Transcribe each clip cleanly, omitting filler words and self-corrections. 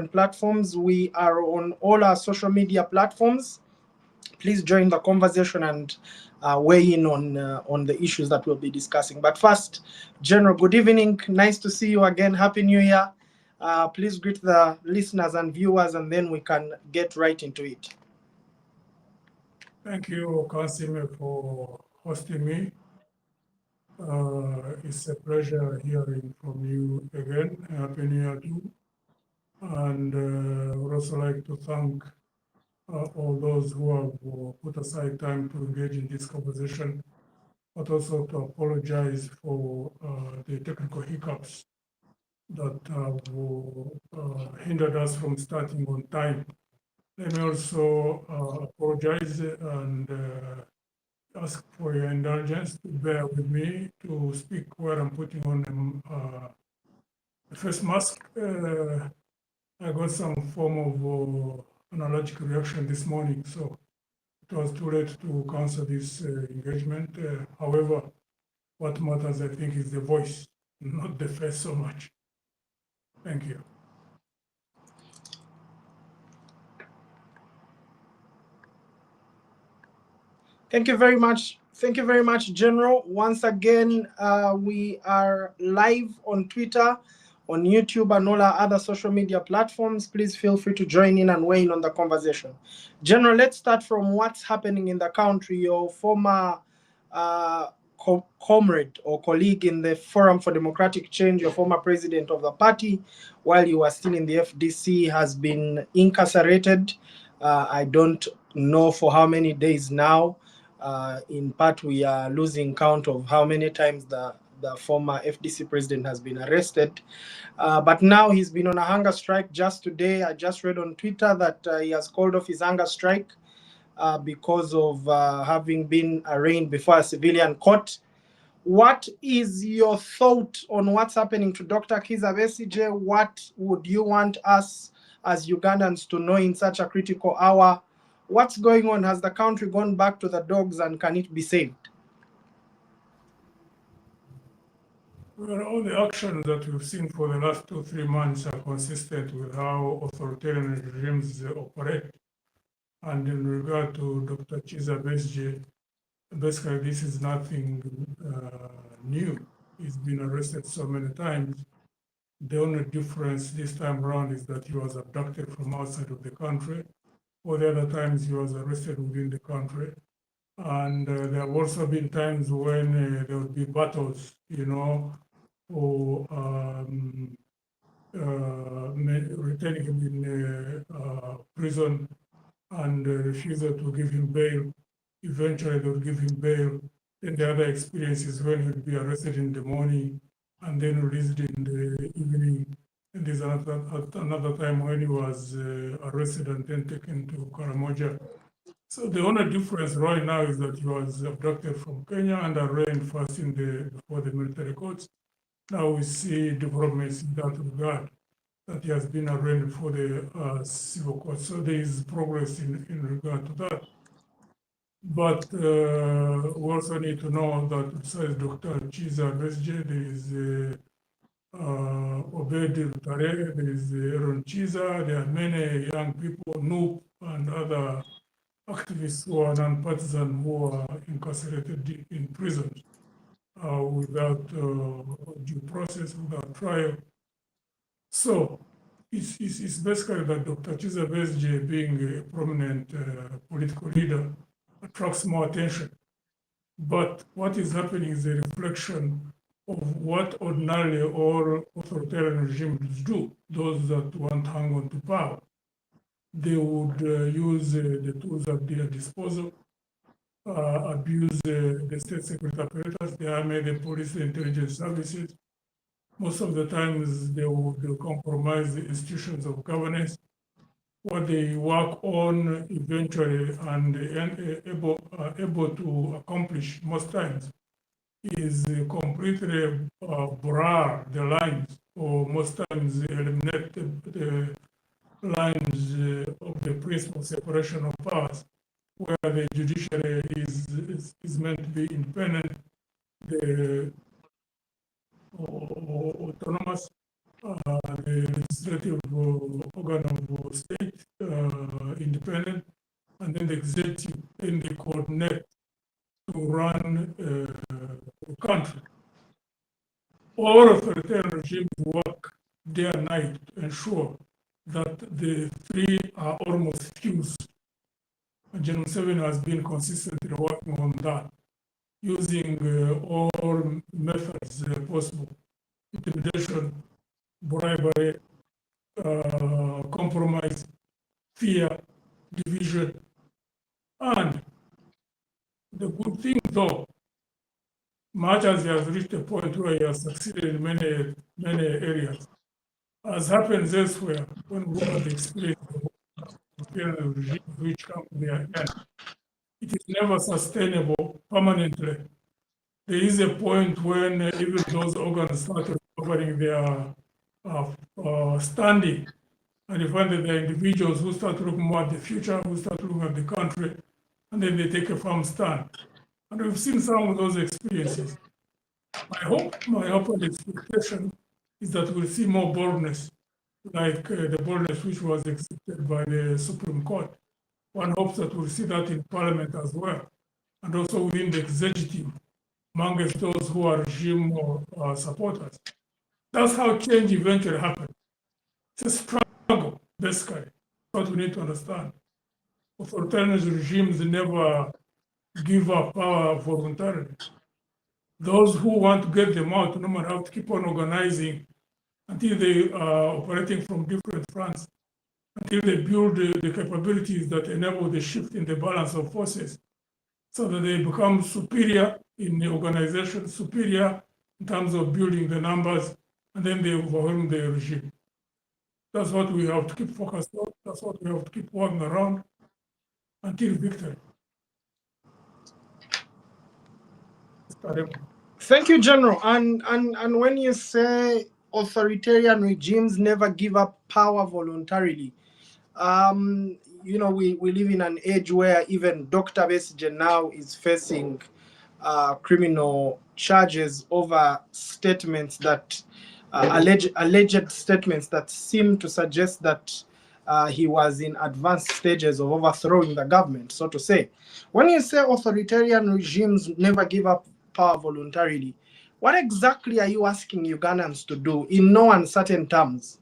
platforms. We are on all our social media platforms. Please join the conversation and weigh in on the issues that we'll be discussing. But first, General, good evening. Nice to see you again. Happy New Year. Please greet the listeners and viewers, and then we can get right into it. Thank you, Kansiime, for hosting me. It's a pleasure hearing from you again. Happy New Year too. And I would also like to thank all those who have put aside time to engage in this conversation, but also to apologize for the technical hiccups that have hindered us from starting on time. Let me also apologize and ask for your indulgence to bear with me to speak where I'm putting on the face mask. I got some form of an allergic reaction this morning, so it was too late to cancel this engagement. However, what matters, I think, is the voice, not the face so much. Thank you. Thank you very much. Thank you very much, General. Once again, we are live on Twitter, on YouTube, and all our other social media platforms. Please feel free to join in and weigh in on the conversation. General, let's start from what's happening in the country. Your former comrade or colleague in the Forum for Democratic Change, your former president of the party, while you were still in the FDC, has been incarcerated. I don't know for how many days now. In part, we are losing count of how many times the former FDC president has been arrested. But now he's been on a hunger strike. Just today, I just read on Twitter that he has called off his hunger strike because of having been arraigned before a civilian court. What is your thought on what's happening to Dr. Kizza Besigye? What would you want us as Ugandans to know in such a critical hour? What's going on? Has the country gone back to the dogs, and can it be saved? Well, all the actions that we've seen for the last 2-3 months are consistent with how authoritarian regimes operate. And in regard to Dr. Kizza Besigye, basically this is nothing new. He's been arrested so many times. The only difference this time around is that he was abducted from outside of the country. All the other times he was arrested within the country. And there have also been times when there would be battles, or retaining him in prison and refusal to give him bail. Eventually they would give him bail. Then the other experience is when he would be arrested in the morning and then released in the evening. And there's another time when he was arrested and then taken to Karamoja. So the only difference right now is that he was abducted from Kenya and arraigned first before the military courts. Now we see developments in that regard, that he has been arraigned before the civil court. So there is progress in regard to that. But we also need to know that besides Dr. Kizza Besigye, there is Obed Tare, there is Aaron Kizza, there are many young people, Noop and other activists who are non-partisan who are incarcerated in prison without due process, without trial. So it's basically that Dr. Kizza Besigye, being a prominent political leader, attracts more attention. But what is happening is a reflection of what ordinarily all authoritarian regimes do, those that want to hang on to power. They would use the tools at their disposal, abuse the state security apparatus, the army, the police, the intelligence services. Most of the times they would compromise the institutions of governance. What they work on eventually and able to accomplish most times is completely blur the lines, or most times eliminate the lines of the principle of separation of powers, where the judiciary is meant to be independent, the autonomous, legislative organ of state, independent, and then the executive, and they coordinate to run the country. All authoritarian regimes work day and night to ensure that the three are almost fused. And General Museveni has been consistently working on that, using all methods possible: intimidation, bribery, compromise, fear, division. And the good thing, though, much as he has reached a point where he has succeeded in many areas, as happens elsewhere, when we look at the experience of the regime which come to their end, it is never sustainable permanently. There is a point when even those organs start recovering their standing, and you find that there are individuals who start looking more at the future, who start looking at the country, and then they take a firm stand. And we've seen some of those experiences. My hope and expectation is that we'll see more boldness, like the boldness which was accepted by the Supreme Court. One hopes that we'll see that in Parliament as well, and also within the executive, amongst those who are regime supporters. That's how change eventually happens. It's a struggle, basically. That's what we need to understand. Authoritarian regimes never give up power voluntarily. Those who want to get them out no matter have to keep on organizing until they are operating from different fronts, until they build the capabilities that enable the shift in the balance of forces, so that they become superior in the organization, superior in terms of building the numbers, and then they overwhelm the regime. That's what we have to keep focused on. That's what we have to keep working around until victory. Thank you, General. And when you say authoritarian regimes never give up power voluntarily, you know, we live in an age where even Dr. Besigye now is facing criminal charges over statements that alleged statements that seem to suggest that he was in advanced stages of overthrowing the government, so to say. When you say authoritarian regimes never give up power voluntarily, what exactly are you asking Ugandans to do in no uncertain terms?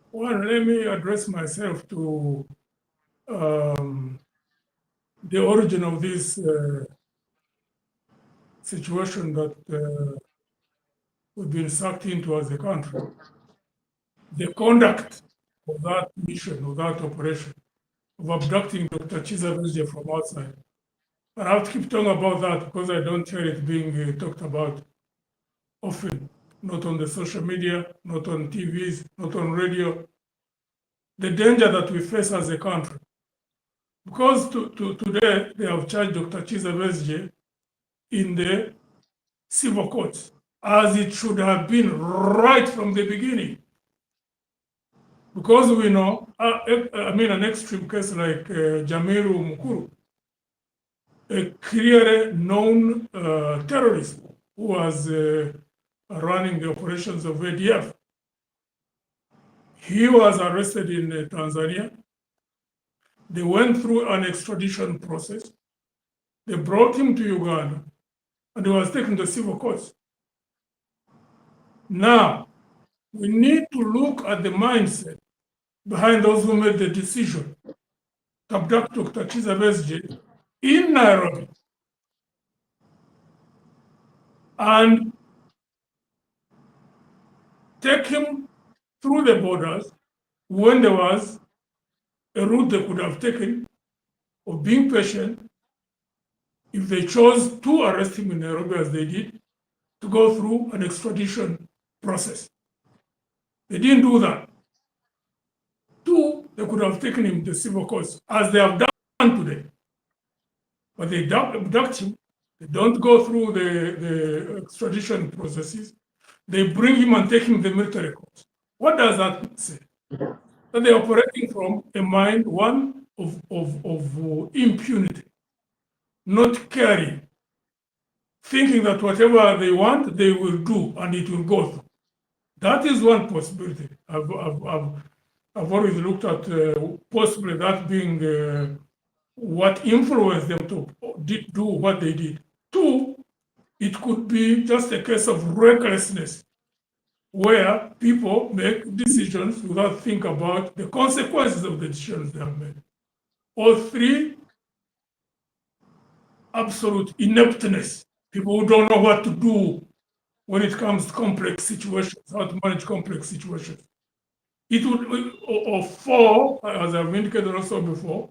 Well, let me address myself to the origin of this situation that we've been sucked into as a country. The conduct of that mission, of that operation, of abducting Dr. Chiza from outside. And I have to keep talking about that because I don't hear it being talked about often, not on the social media, not on TVs, not on radio. The danger that we face as a country. Because today they have charged Dr. Chiza in the civil courts, as it should have been right from the beginning. Because we know, an extreme case like Jamiru Mukuru, a clearly known terrorist who was running the operations of ADF. He was arrested in Tanzania. They went through an extradition process. They brought him to Uganda, and he was taken to civil courts. Now, we need to look at the mindset behind those who made the decision to abduct Dr. Chiza in Nairobi and take him through the borders when there was a route they could have taken of being patient if they chose to arrest him in Nairobi as they did, to go through an extradition process. They didn't do that. Two, they could have taken him to civil courts, as they have done today. But they abduct him. They don't go through the extradition processes. They bring him and take him to the military courts. What does that say? That they're operating from a mind, one of impunity, not caring thinking that whatever they want, they will do, and it will go through. That is one possibility. I've always looked at possibly that being what influenced them to do what they did. Two, it could be just a case of recklessness, where people make decisions without thinking about the consequences of the decisions they have made. Or three, absolute ineptness. People who don't know what to do when it comes to complex situations, how to manage complex situations. It would, or four, as I've indicated also before,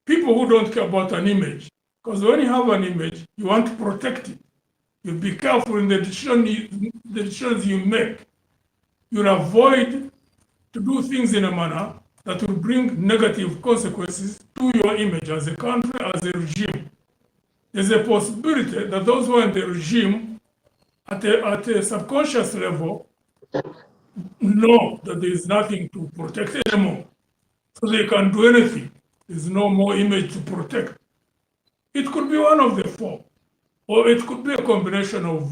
people who don't care about an image. Because when you have an image, you want to protect it. You be careful in the decisions you make. You'll avoid to do things in a manner that will bring negative consequences to your image as a country, as a regime. There's a possibility that those who are in the regime at a subconscious level know that there is nothing to protect anymore. So they can do anything. There's no more image to protect. It could be one of the four, or it could be a combination of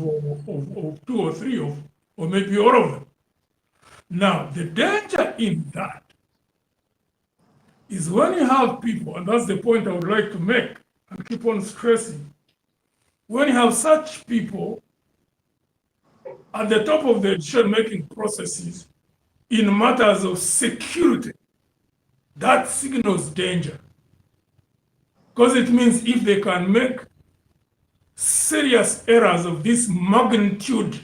two or three, or maybe all of them. Now, the danger in that is when you have people, and that's the point I would like to make and keep on stressing, when you have such people at the top of the decision-making processes in matters of security, that signals danger. Because it means if they can make serious errors of this magnitude,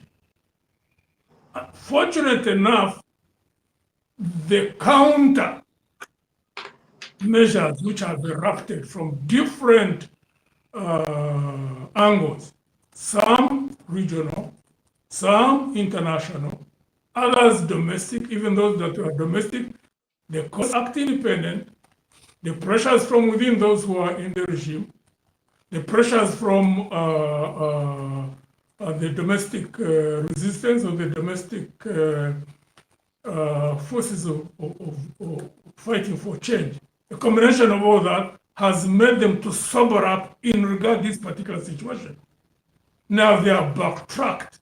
fortunate enough, the counter measures which have erupted from different angles, some regional, some international, others domestic, even those that are domestic, the courts act independent, the pressures from within those who are in the regime, the pressures from the domestic resistance or the domestic forces of fighting for change. A combination of all that has made them to sober up in regard to this particular situation. Now they are backtracked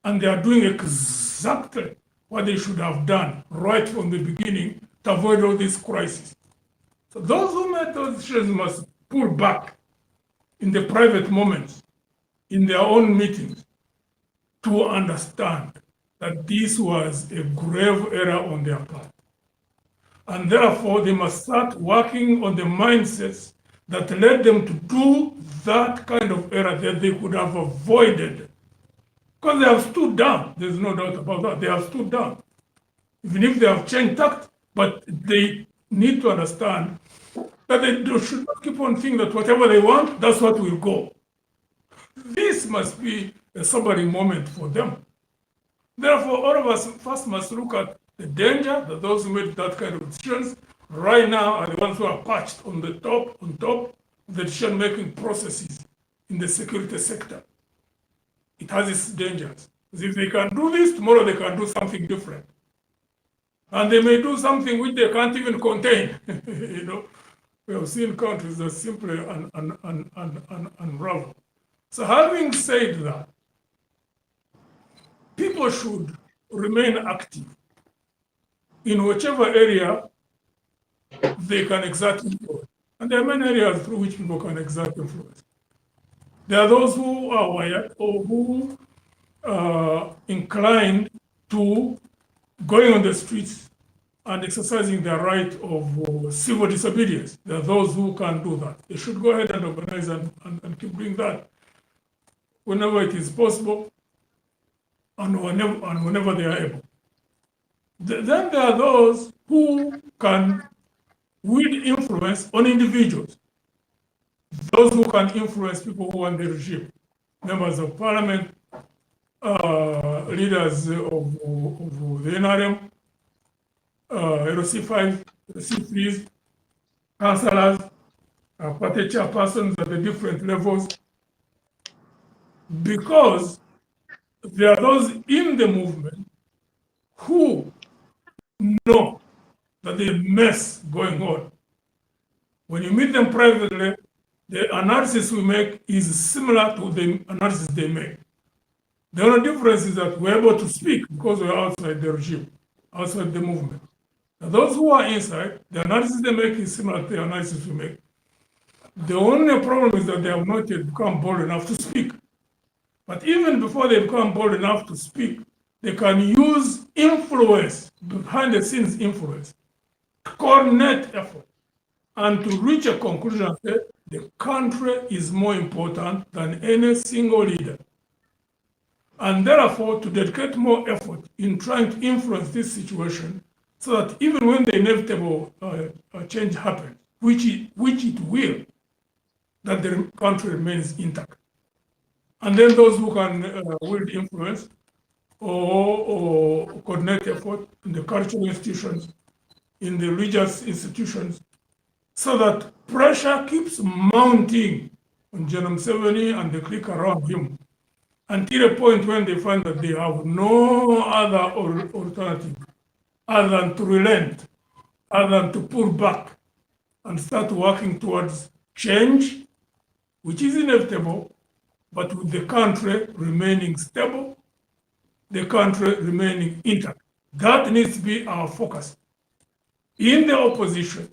and they are doing exactly what they should have done right from the beginning to avoid all these crises. So those who made those decisions must pull back in the private moments, in their own meetings, to understand that this was a grave error on their part. And therefore, they must start working on the mindsets that led them to do that kind of error that they could have avoided. Because they have stood down, there's no doubt about that. They have stood down. Even if they have changed tact, but they need to understand that they should not keep on thinking that whatever they want, that's what will go. This must be a sobering moment for them. Therefore, all of us first must look at the danger that those who made that kind of decisions right now are the ones who are perched on top of the decision-making processes in the security sector. It has its dangers. Because if they can do this, tomorrow they can do something different. And they may do something which they can't even contain. You know, we have seen countries that simply unravel. So having said that, people should remain active in whichever area they can exert influence. And there are many areas through which people can exert influence. There are those who are wired or who are inclined to going on the streets and exercising their right of civil disobedience. There are those who can do that. They should go ahead and organize and keep doing that whenever it is possible and whenever they are able. Then there are those who can wield influence on individuals, those who can influence people who are in the regime, members of parliament, leaders of the NRM, LC5, LC3s, councillors, party chairpersons at the different levels, because there are those in the movement who know that there's a mess going on. When you meet them privately, the analysis we make is similar to the analysis they make. The only difference is that we're able to speak because we're outside the regime, outside the movement. Now, those who are inside, the analysis they make is similar to the analysis we make. The only problem is that they have not yet become bold enough to speak. But even before they become bold enough to speak, they can use influence, behind the scenes influence, to coordinate effort, and to reach a conclusion that the country is more important than any single leader. And therefore, to dedicate more effort in trying to influence this situation so that even when the inevitable change happens, which it will, that the country remains intact. And then those who can wield influence or coordinate effort in the cultural institutions, in the religious institutions, so that pressure keeps mounting on General Museveni and the clique around him until a point when they find that they have no other alternative other than to relent, other than to pull back and start working towards change, which is inevitable, but with the country remaining stable, the country remaining intact. That needs to be our focus. In the opposition,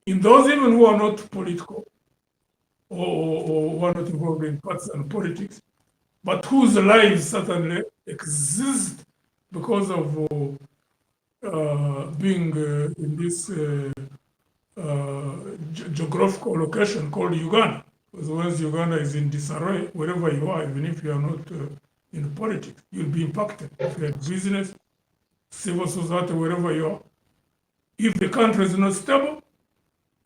in those even who are not political or who are not involved in partisan politics, but whose lives certainly exist because of being in this geographical location called Uganda. Because once Uganda is in disarray, wherever you are, even if you are not in politics, you'll be impacted. If you have business, civil society, wherever you are. If the country is not stable,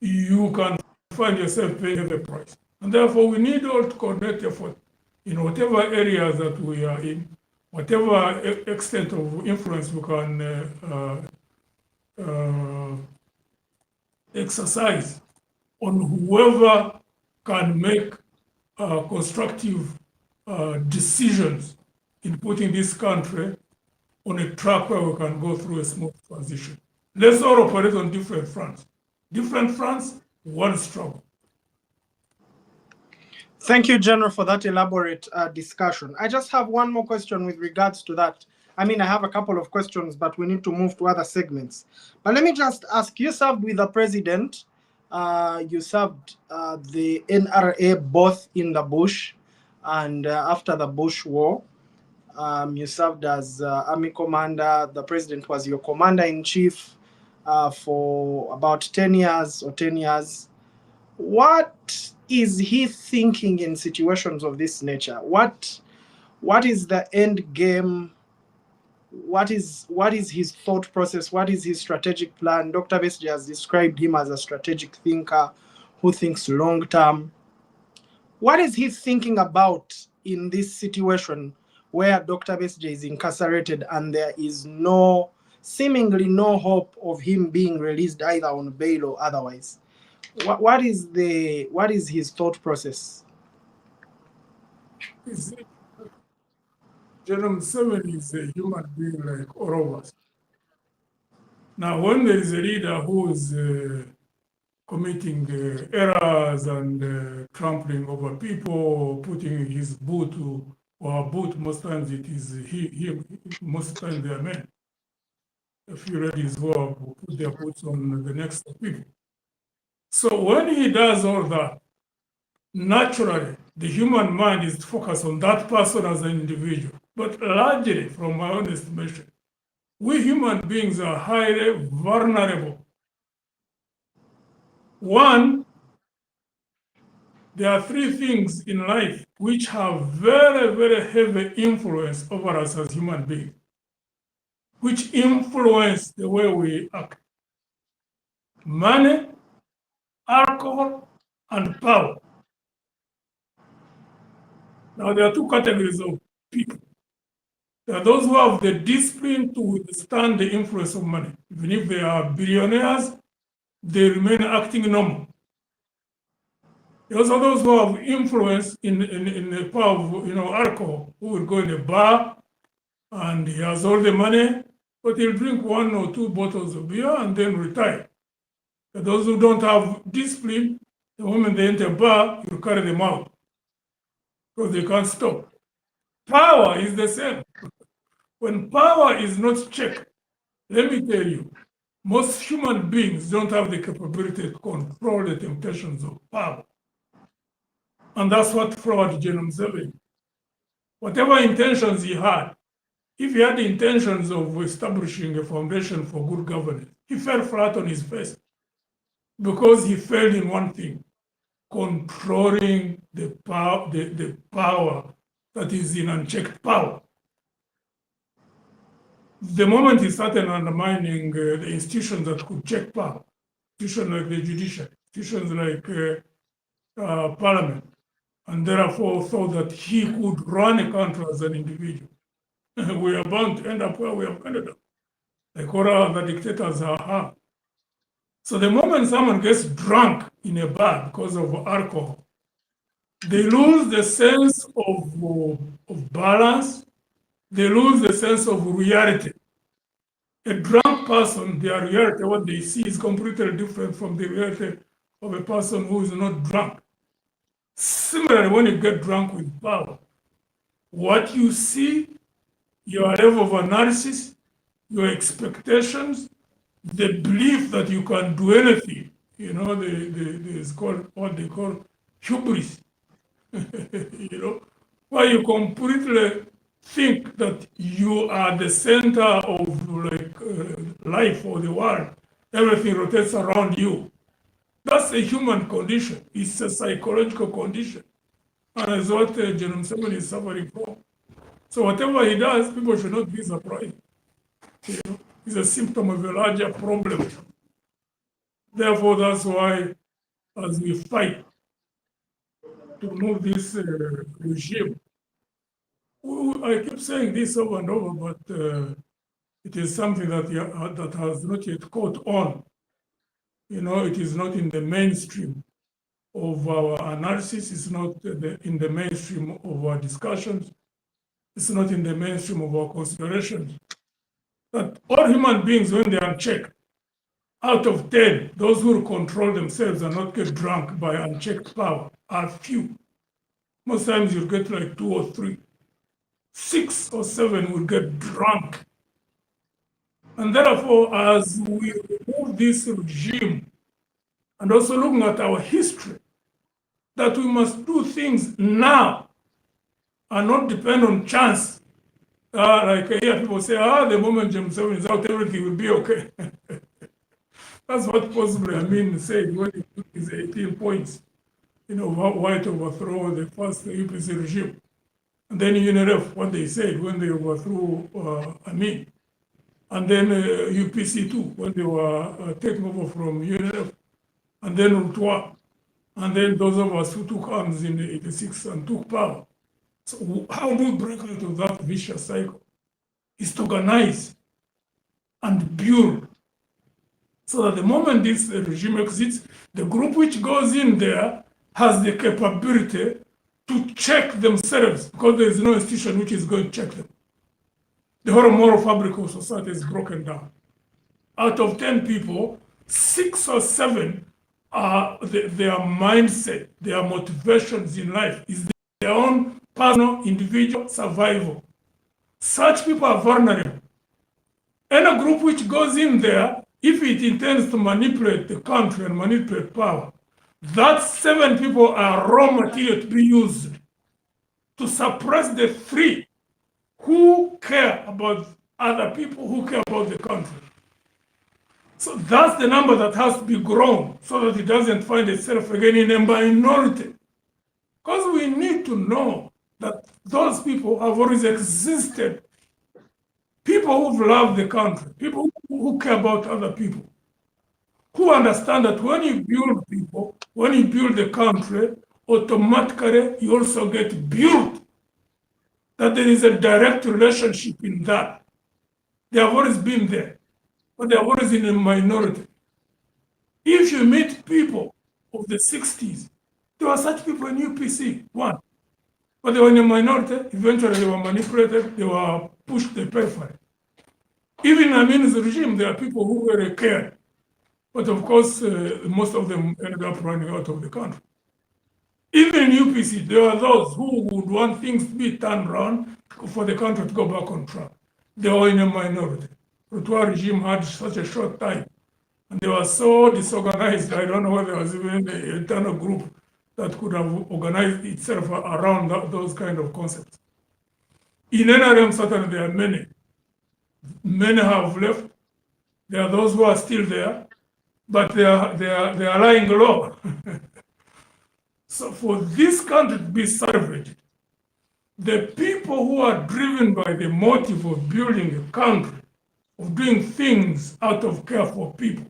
you can find yourself paying the price. And therefore, we need all to coordinate effort in whatever areas that we are in, whatever extent of influence we can exercise on whoever can make constructive decisions in putting this country on a track where we can go through a smooth transition. Let's all operate on different fronts. Different fronts, one struggle. Thank you, General, for that elaborate discussion. I just have one more question with regards to that. I mean, I have a couple of questions, but we need to move to other segments. But let me just ask, you served with the president, you served the NRA both in the bush and after the Bush War. You served as army commander. The president was your commander-in-chief for about 10 years or 10 years. What is he thinking in situations of this nature? What is the end game? What is his thought process? What is his strategic plan? Dr. Besigye has described him as a strategic thinker who thinks long term. What is he thinking about in this situation where Dr. Besigye is incarcerated and there is seemingly no hope of him being released either on bail or otherwise? What is his thought process? General Museveni is a human being like all of us. Now, when there is a leader who is committing errors and trampling over people, putting his boot or boot, most times it is he most times they are men. A few ladies who have put their boots on the necks of people. So when he does all that, naturally, the human mind is focused on that person as an individual. But largely, from my own estimation, we human beings are highly vulnerable. One, there are three things in life which have very, very heavy influence over us as human beings, which influence the way we act: money, alcohol, and power. Now, there are two categories of people. There are those who have the discipline to withstand the influence of money. Even if they are billionaires, they remain acting normal. There are also those who have influence in the power of alcohol, who will go in a bar and he has all the money, but he'll drink 1 or 2 bottles of beer and then retire. There are those who don't have discipline, The moment they enter a bar, you carry them out because they can't stop. Power is the same. When power is not checked, let me tell you, most human beings don't have the capability to control the temptations of power. And that's what flawed General Museveni. Whatever intentions he had, if he had the intentions of establishing a foundation for good governance, he fell flat on his face because he failed in one thing, controlling the power that is in unchecked power. The moment he started undermining the institutions that could check power, institutions like the judiciary, institutions like parliament, and therefore thought that he could run a country as an individual, we are bound to end up where we have ended up, like all other dictators are. So the moment someone gets drunk in a bar because of alcohol, they lose the sense of balance, they lose the sense of reality. A drunk person, their reality, what they see is completely different from the reality of a person who is not drunk. Similarly, when you get drunk with power, what you see, your level of analysis, your expectations, the belief that you can do anything, it's called what they call hubris, where you completely think that you are the center of life or the world. Everything rotates around you. That's a human condition. It's a psychological condition. And it's what General Museveni is suffering from. So whatever he does, people should not be surprised. It's a symptom of a larger problem. Therefore, that's why, as we fight to move this regime, I keep saying this over and over, but it is something that has not yet caught on. It is not in the mainstream of our analysis. It's not in the mainstream of our discussions. It's not in the mainstream of our considerations. That all human beings, when they are unchecked, out of 10, those who control themselves and not get drunk by unchecked power are few. Most times you'll get like 2 or 3. 6 or 7 will get drunk. And therefore, as we remove this regime, and also looking at our history, that we must do things now and not depend on chance. Like I hear people say, the moment James 7 is out, everything will be okay. That's what possibly Amin said when he took his 18 points, why to overthrow the first UPC regime. And then UNRF, what they said when they overthrew Amin. And then UPC too, when they were taken over from UNRF. And then Rutwa. And then those of us who took arms in 86 and took power. So how do we break out of that vicious cycle? Is to organize and build so that the moment this regime exits, the group which goes in there has the capability to check themselves because there is no institution which is going to check them. The whole moral fabric of society is broken down. Out of 10 people, 6 or 7 are their mindset, their motivations in life is their own personal, individual survival. Such people are vulnerable. Any group which goes in there, if it intends to manipulate the country and manipulate power, that 7 people are raw material to be used to suppress the 3 who care about other people, who care about the country. So that's the number that has to be grown so that it doesn't find itself again in a minority. Because we need to know that those people have always existed. People who love the country, people who care about other people, who understand that when you build people, when you build the country, automatically you also get built. That there is a direct relationship in that. They have always been there, but they are always in a minority. If you meet people of the 60s, there were such people in UPC, one. But they were in a minority, eventually they were manipulated, they were pushed to the periphery. Even in Amin's regime, there are people who were cared. But of course, most of them ended up running out of the country. Even in UPC, there are those who would want things to be turned around for the country to go back on track. They were in a minority. The Rutua regime had such a short time, and they were so disorganized. I don't know whether there was even an internal group that could have organized itself around those kind of concepts. In NRM, certainly there are many. Many have left. There are those who are still there, but they are lying low. So for this country to be salvaged, the people who are driven by the motive of building a country, of doing things out of care for people,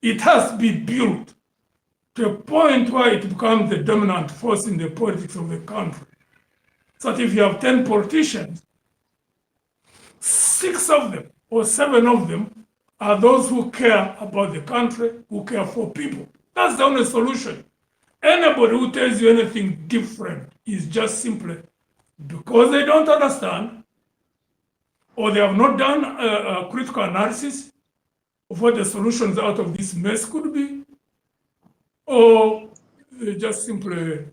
it has to be built to a point where it becomes the dominant force in the politics of the country. So that if you have 10 politicians, 6 of them or 7 of them are those who care about the country, who care for people. That's the only solution. Anybody who tells you anything different is just simply because they don't understand, or they have not done a critical analysis of what the solutions out of this mess could be, or they just simply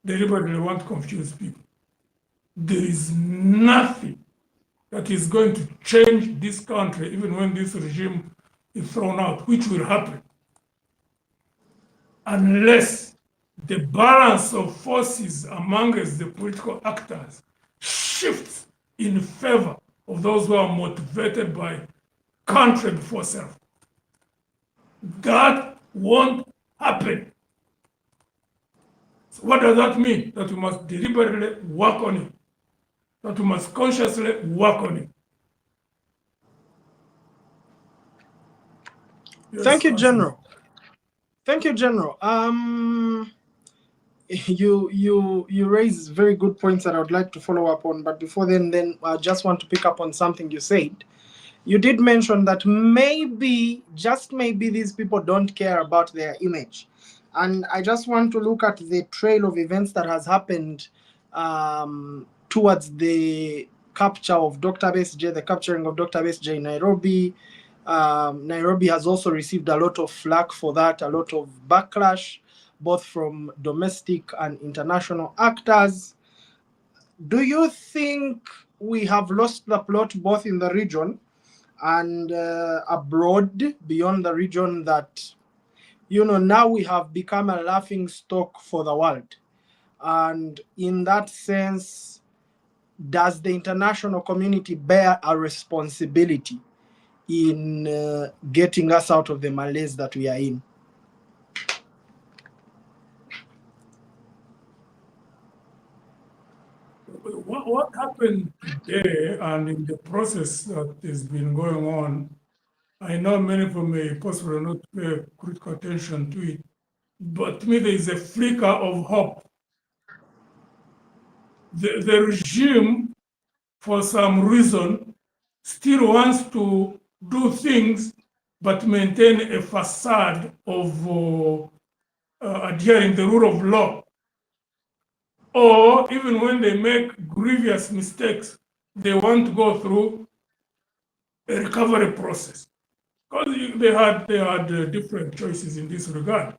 deliberately want to confuse people. There is nothing that is going to change this country, even when this regime is thrown out, which will happen, unless the balance of forces amongst the political actors shifts in favor of those who are motivated by country before self. That won't happen. So what does that mean? That we must deliberately work on it. That we must consciously work on it. Yes, Thank you, Kansiime. General. Thank you, General. You raise very good points that I would like to follow up on. But before then I just want to pick up on something you said. You did mention that maybe, just maybe, these people don't care about their image. And I just want to look at the trail of events that has happened towards the capture of Dr. Besigye, the capturing of Dr. Besigye in Nairobi. Nairobi has also received a lot of flack for that, a lot of backlash, both from domestic and international actors. Do you think we have lost the plot both in the region and abroad, beyond the region, that, you know, now we have become a laughing stock for the world? And in that sense, does the international community bear a responsibility in getting us out of the malaise that we are in? What happened today and in the process that has been going on, I know many of them may possibly not pay critical attention to it, but to me there is a flicker of hope. The regime, for some reason, still wants to do things but maintain a facade of adhering the rule of law. Or even when they make grievous mistakes, they want to go through a recovery process. Because they had different choices in this regard.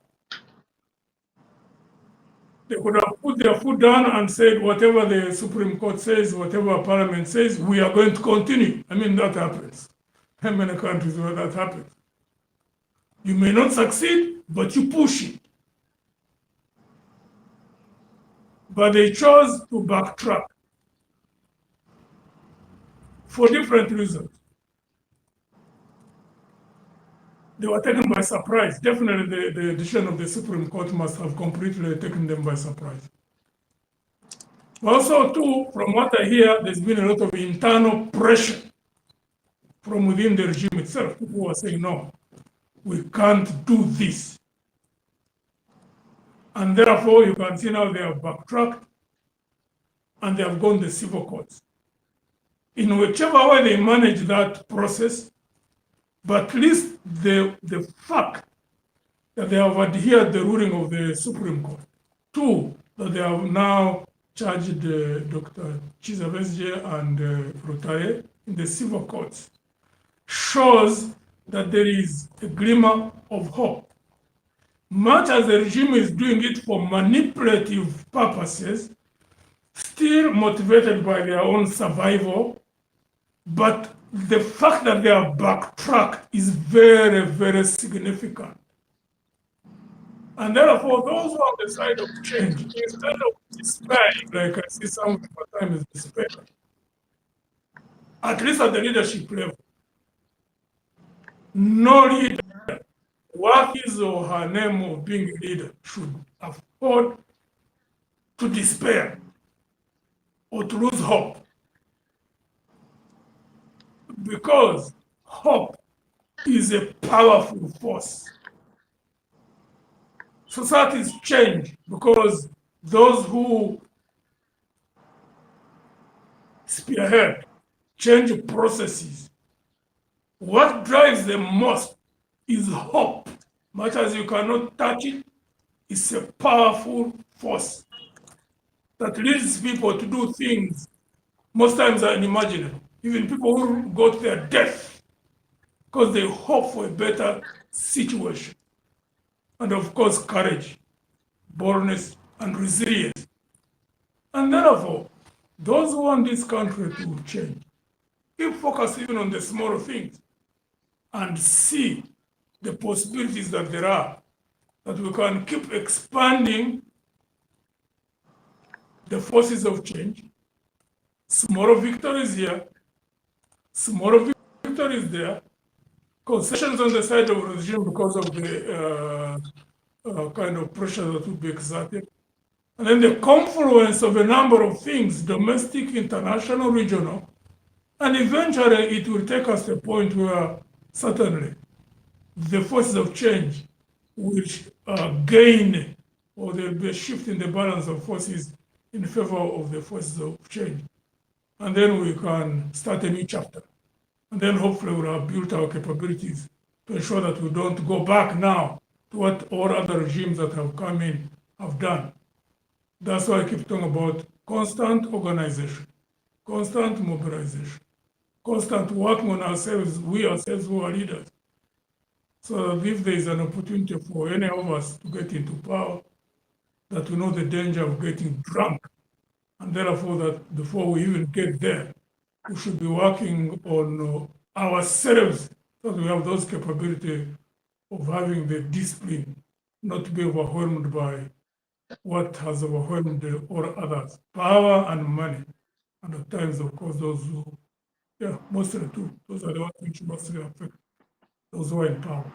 They could have put their foot down and said, whatever the Supreme Court says, whatever Parliament says, we are going to continue. I mean, that happens. How many countries where that happens? You may not succeed, but you push it. But they chose to backtrack for different reasons. They were taken by surprise. Definitely the decision of the Supreme Court must have completely taken them by surprise. Also, too, from what I hear, there's been a lot of internal pressure from within the regime itself. People are saying, no, we can't do this. And therefore, you can see now they have backtracked and they have gone to the civil courts. In whichever way they manage that process, but at least the fact that they have adhered the ruling of the Supreme Court, two, that they have now charged Dr. Besigye and Rutaye in the civil courts, shows that there is a glimmer of hope. Much as the regime is doing it for manipulative purposes, still motivated by their own survival, but the fact that they are backtracked is very, very significant. And therefore, those who are on the side of change, instead of despairing, like I see some of the time is despair, at least at the leadership level, no leader worth his or her name of being a leader should afford to despair or to lose hope. Because hope is a powerful force. Societies change because those who spearhead change processes. What drives them most is hope. Much as you cannot touch it, it's a powerful force that leads people to do things most times are unimaginable. Even people who go to their death because they hope for a better situation. And of course, courage, boldness, and resilience. And therefore, those who want this country to change, keep focusing even on the small things and see the possibilities that there are, that we can keep expanding the forces of change, small victories here, small victories there, concessions on the side of the regime because of the kind of pressure that would be exerted. And then the confluence of a number of things, domestic, international, regional, and eventually it will take us to a point where certainly the forces of change will gain, or there will be a shift in the balance of forces in favor of the forces of change. And then we can start a new chapter. And then hopefully we'll have built our capabilities to ensure that we don't go back now to what all other regimes that have come in have done. That's why I keep talking about constant organization, constant mobilization, constant working on ourselves, we ourselves who are leaders. So that if there is an opportunity for any of us to get into power, that we know the danger of getting drunk. And therefore that before we even get there, we should be working on ourselves so that we have those capabilities of having the discipline, not to be overwhelmed by what has overwhelmed all others, power and money. And at times, of course, those who, mostly too, those are the ones which mostly affect those who are in power.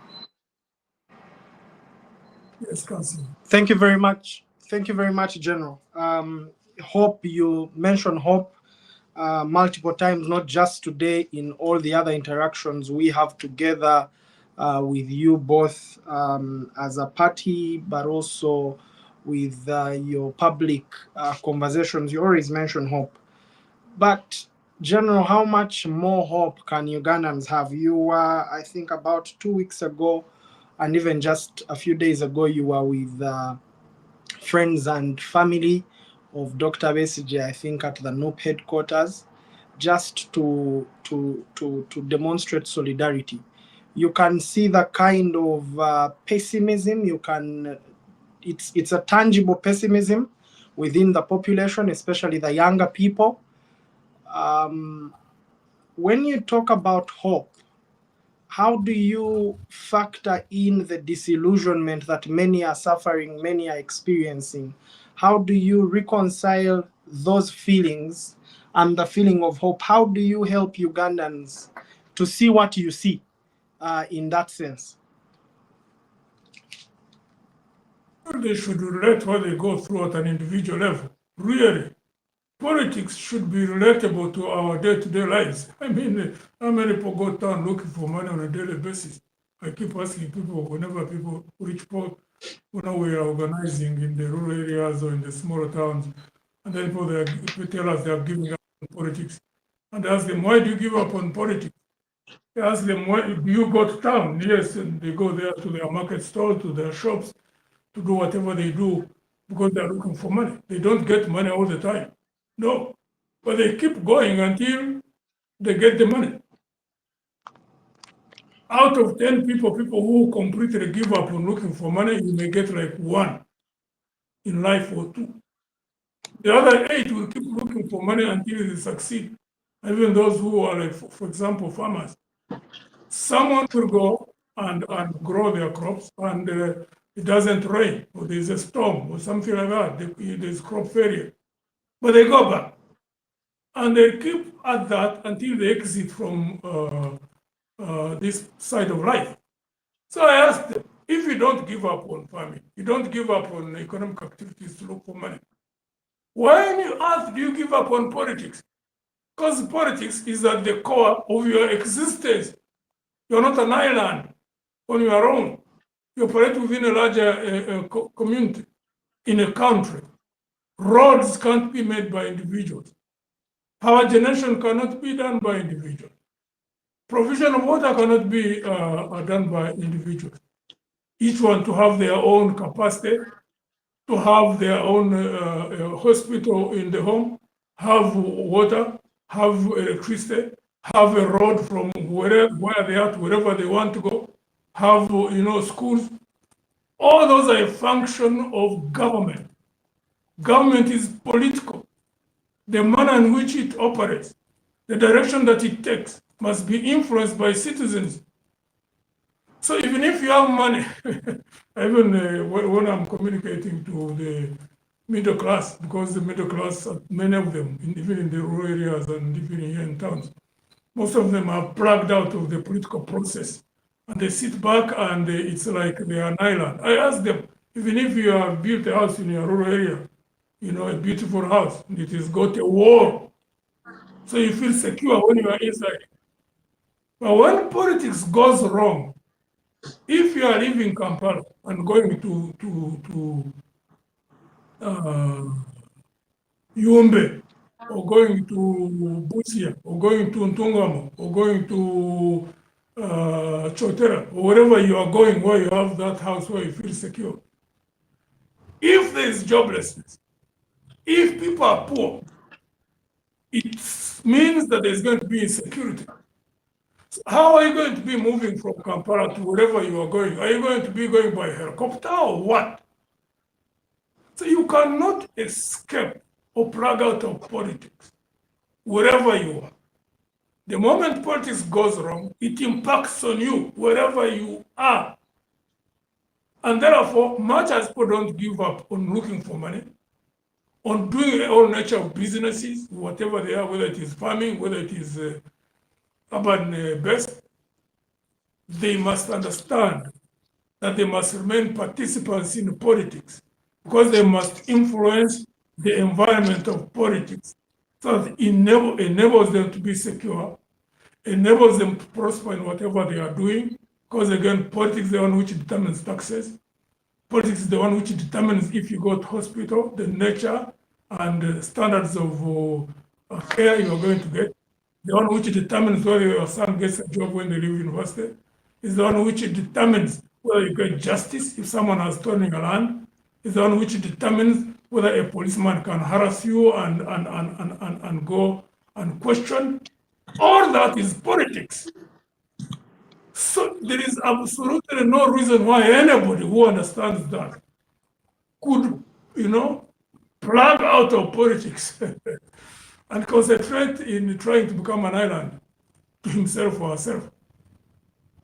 Yes, Kansiime. Thank you very much. Thank you very much, General. Hope, you mentioned hope multiple times, not just today, in all the other interactions we have together with you both as a party, but also with your public conversations. You always mention hope. But General, how much more hope can Ugandans have? You were, I think, about 2 weeks ago, and even just a few days ago, you were with friends and family of Dr. Besigye, I think, at the NOP headquarters, just to demonstrate solidarity. You can see the kind of pessimism. It's a tangible pessimism within the population, especially the younger people. When you talk about hope, how do you factor in the disillusionment that many are suffering, many are experiencing? How do you reconcile those feelings and the feeling of hope? How do you help Ugandans to see what you see in that sense? They should relate what they go through at an individual level. Really, politics should be relatable to our day-to-day lives. I mean, how many people go down looking for money on a daily basis? I keep asking people whenever people reach point, we are organizing in the rural areas or in the smaller towns, and then people tell us they are giving up on politics. And I ask them, why do you give up on politics? I ask them, why do you go to town? Yes, and they go there to their market stall, to their shops, to do whatever they do because they're looking for money. They don't get money all the time. No, but they keep going until they get the money. out of 10 people who completely give up on looking for money, you may get like 1 in life or 2. The other 8 will keep looking for money until they succeed. Even those who are like, for example, farmers. Someone will go and grow their crops and it doesn't rain or there's a storm or something like that. There's crop failure. But they go back and they keep at that until they exit from this side of life. So I asked them, if you don't give up on farming, you don't give up on economic activities to look for money, why on earth do you give up on politics? Because politics is at the core of your existence. You're not an island on your own. You operate within a larger community, in a country. Roads can't be made by individuals. Power generation cannot be done by individuals. Provision of water cannot be done by individuals. Each one to have their own capacity, to have their own hospital in the home, have water, have electricity, have a road from where they are to wherever they want to go, have schools. All those are a function of government. Government is political. The manner in which it operates, the direction that it takes must be influenced by citizens. So even if you have money, even when I'm communicating to the middle class, because the middle class, many of them, even in the rural areas and even here in towns, most of them are plugged out of the political process. And they sit back and it's like they are an island. I ask them, even if you have built a house in your rural area, a beautiful house, and it has got a wall, so you feel secure when you are inside. But when politics goes wrong, if you are leaving Kampala and going to Yumbe, or going to Busia, or going to Ntungamo, or going to Chotera, or wherever you are going where you have that house where you feel secure. If there is joblessness, if people are poor, it means that there's going to be insecurity. So how are you going to be moving from Kampala to wherever you are going? Are you going to be going by helicopter or what? So you cannot escape or plug out of politics wherever you are. The moment politics goes wrong, it impacts on you wherever you are. And therefore, much as people don't give up on looking for money, on doing all nature of businesses, whatever they are, whether it is farming, whether it is urban based, they must understand that they must remain participants in politics because they must influence the environment of politics so that it enables them to be secure, enables them to prosper in whatever they are doing, because again, politics is the one which determines taxes. Politics is the one which determines if you go to hospital, the nature and the standards of care you are going to get. The one which determines whether your son gets a job when they leave university. Is the one which determines whether you get justice if someone has stolen your land. Is the one which determines whether a policeman can harass you and go and question. All that is politics. So there is absolutely no reason why anybody who understands that could, plug out of politics and concentrate in trying to become an island to himself or herself.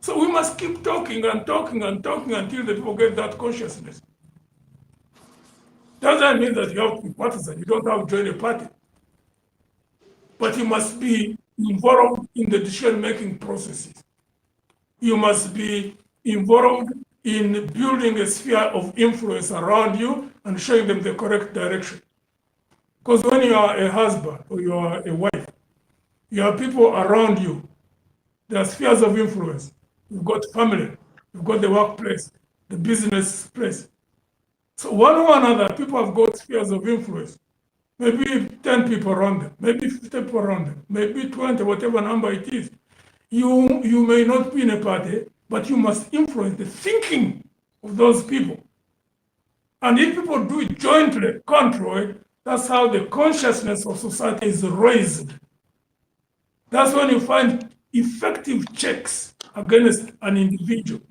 So we must keep talking and talking and talking until the people get that consciousness. Doesn't mean that you have to be partisan, you don't have to join a party. But you must be involved in the decision-making processes. You must be involved in building a sphere of influence around you and showing them the correct direction. Because when you are a husband or you are a wife, you have people around you. There are spheres of influence. You've got family, you've got the workplace, the business place. So one or another, people have got spheres of influence. Maybe 10 people around them, maybe 50 people around them, maybe 20, whatever number it is. You may not be in a party, but you must influence the thinking of those people. And if people do it jointly, controlled, that's how the consciousness of society is raised. That's when you find effective checks against an individual,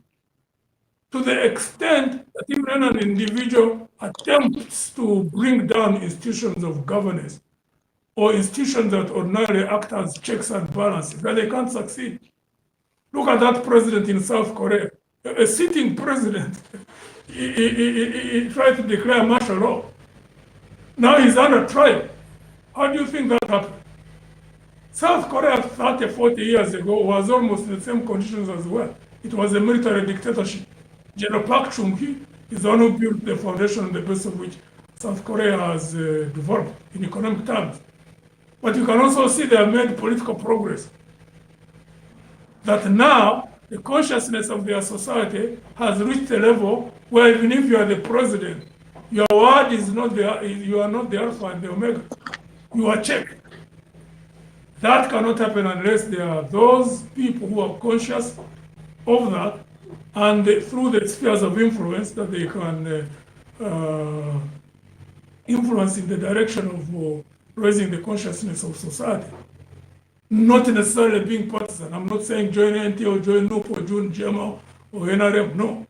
to the extent that even an individual attempts to bring down institutions of governance or institutions that ordinarily act as checks and balances, that they can't succeed. Look at that president in South Korea, a sitting president. He tried to declare martial law. Now he's under trial. How do you think that happened? South Korea 30, 40 years ago was almost in the same conditions as well. It was a military dictatorship. General Park Chung-hee is the one who built the foundation on the basis of which South Korea has developed in economic terms. But you can also see they have made political progress. That now the consciousness of their society has reached a level where even if you are the president, your word is not the, you are not the alpha and the omega. You are checked. That cannot happen unless there are those people who are conscious of that, and through the spheres of influence that they can influence in the direction of raising the consciousness of society. Not necessarily being partisan. I'm not saying join NT or join NUP or join GMO or NRM. No.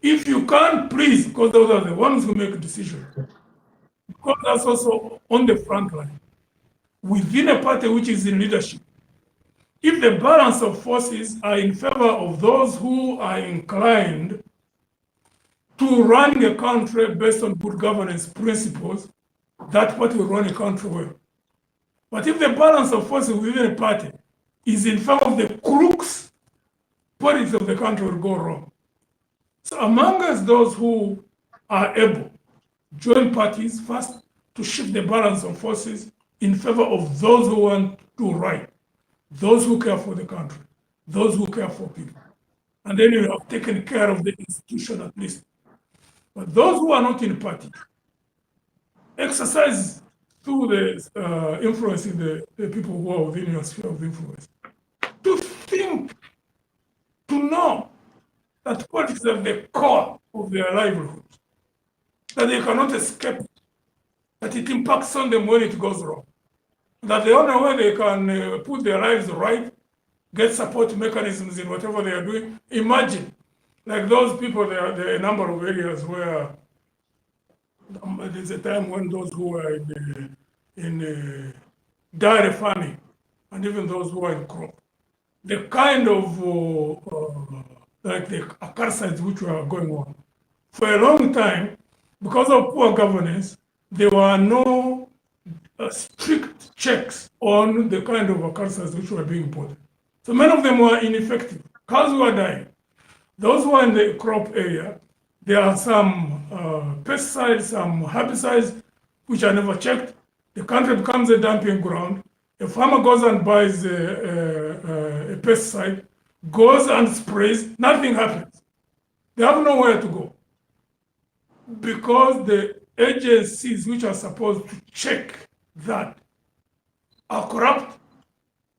If you can't, please, because those are the ones who make decisions. Because that's also on the front line. Within a party which is in leadership, if the balance of forces are in favor of those who are inclined to run a country based on good governance principles, that party will run a country well. But if the balance of forces within a party is in favor of the crooks, politics of the country will go wrong. So among us, those who are able, join parties first to shift the balance of forces in favor of those who want to do right, those who care for the country, those who care for people. And then you have taken care of the institution at least. But those who are not in party, exercise through the influencing the people who are within your sphere of influence, to think, to know that politics is at the core of their livelihood, that they cannot escape it, that it impacts on them when it goes wrong, that the only way they can put their lives right, get support mechanisms in whatever they are doing. Imagine, like those people, there are a number of areas where there's a time when those who are in dairy farming, and even those who are in crop, the kind of like the acaricides which were going on for a long time, because of poor governance, there were no strict checks on the kind of acaricides which were being imported. So many of them were ineffective. Cows were dying. Those who are in the crop area, there are some pesticides, some herbicides, which are never checked. The country becomes a dumping ground. A farmer goes and buys a pesticide, goes and sprays, nothing happens. They have nowhere to go. Because the agencies which are supposed to check that are corrupt,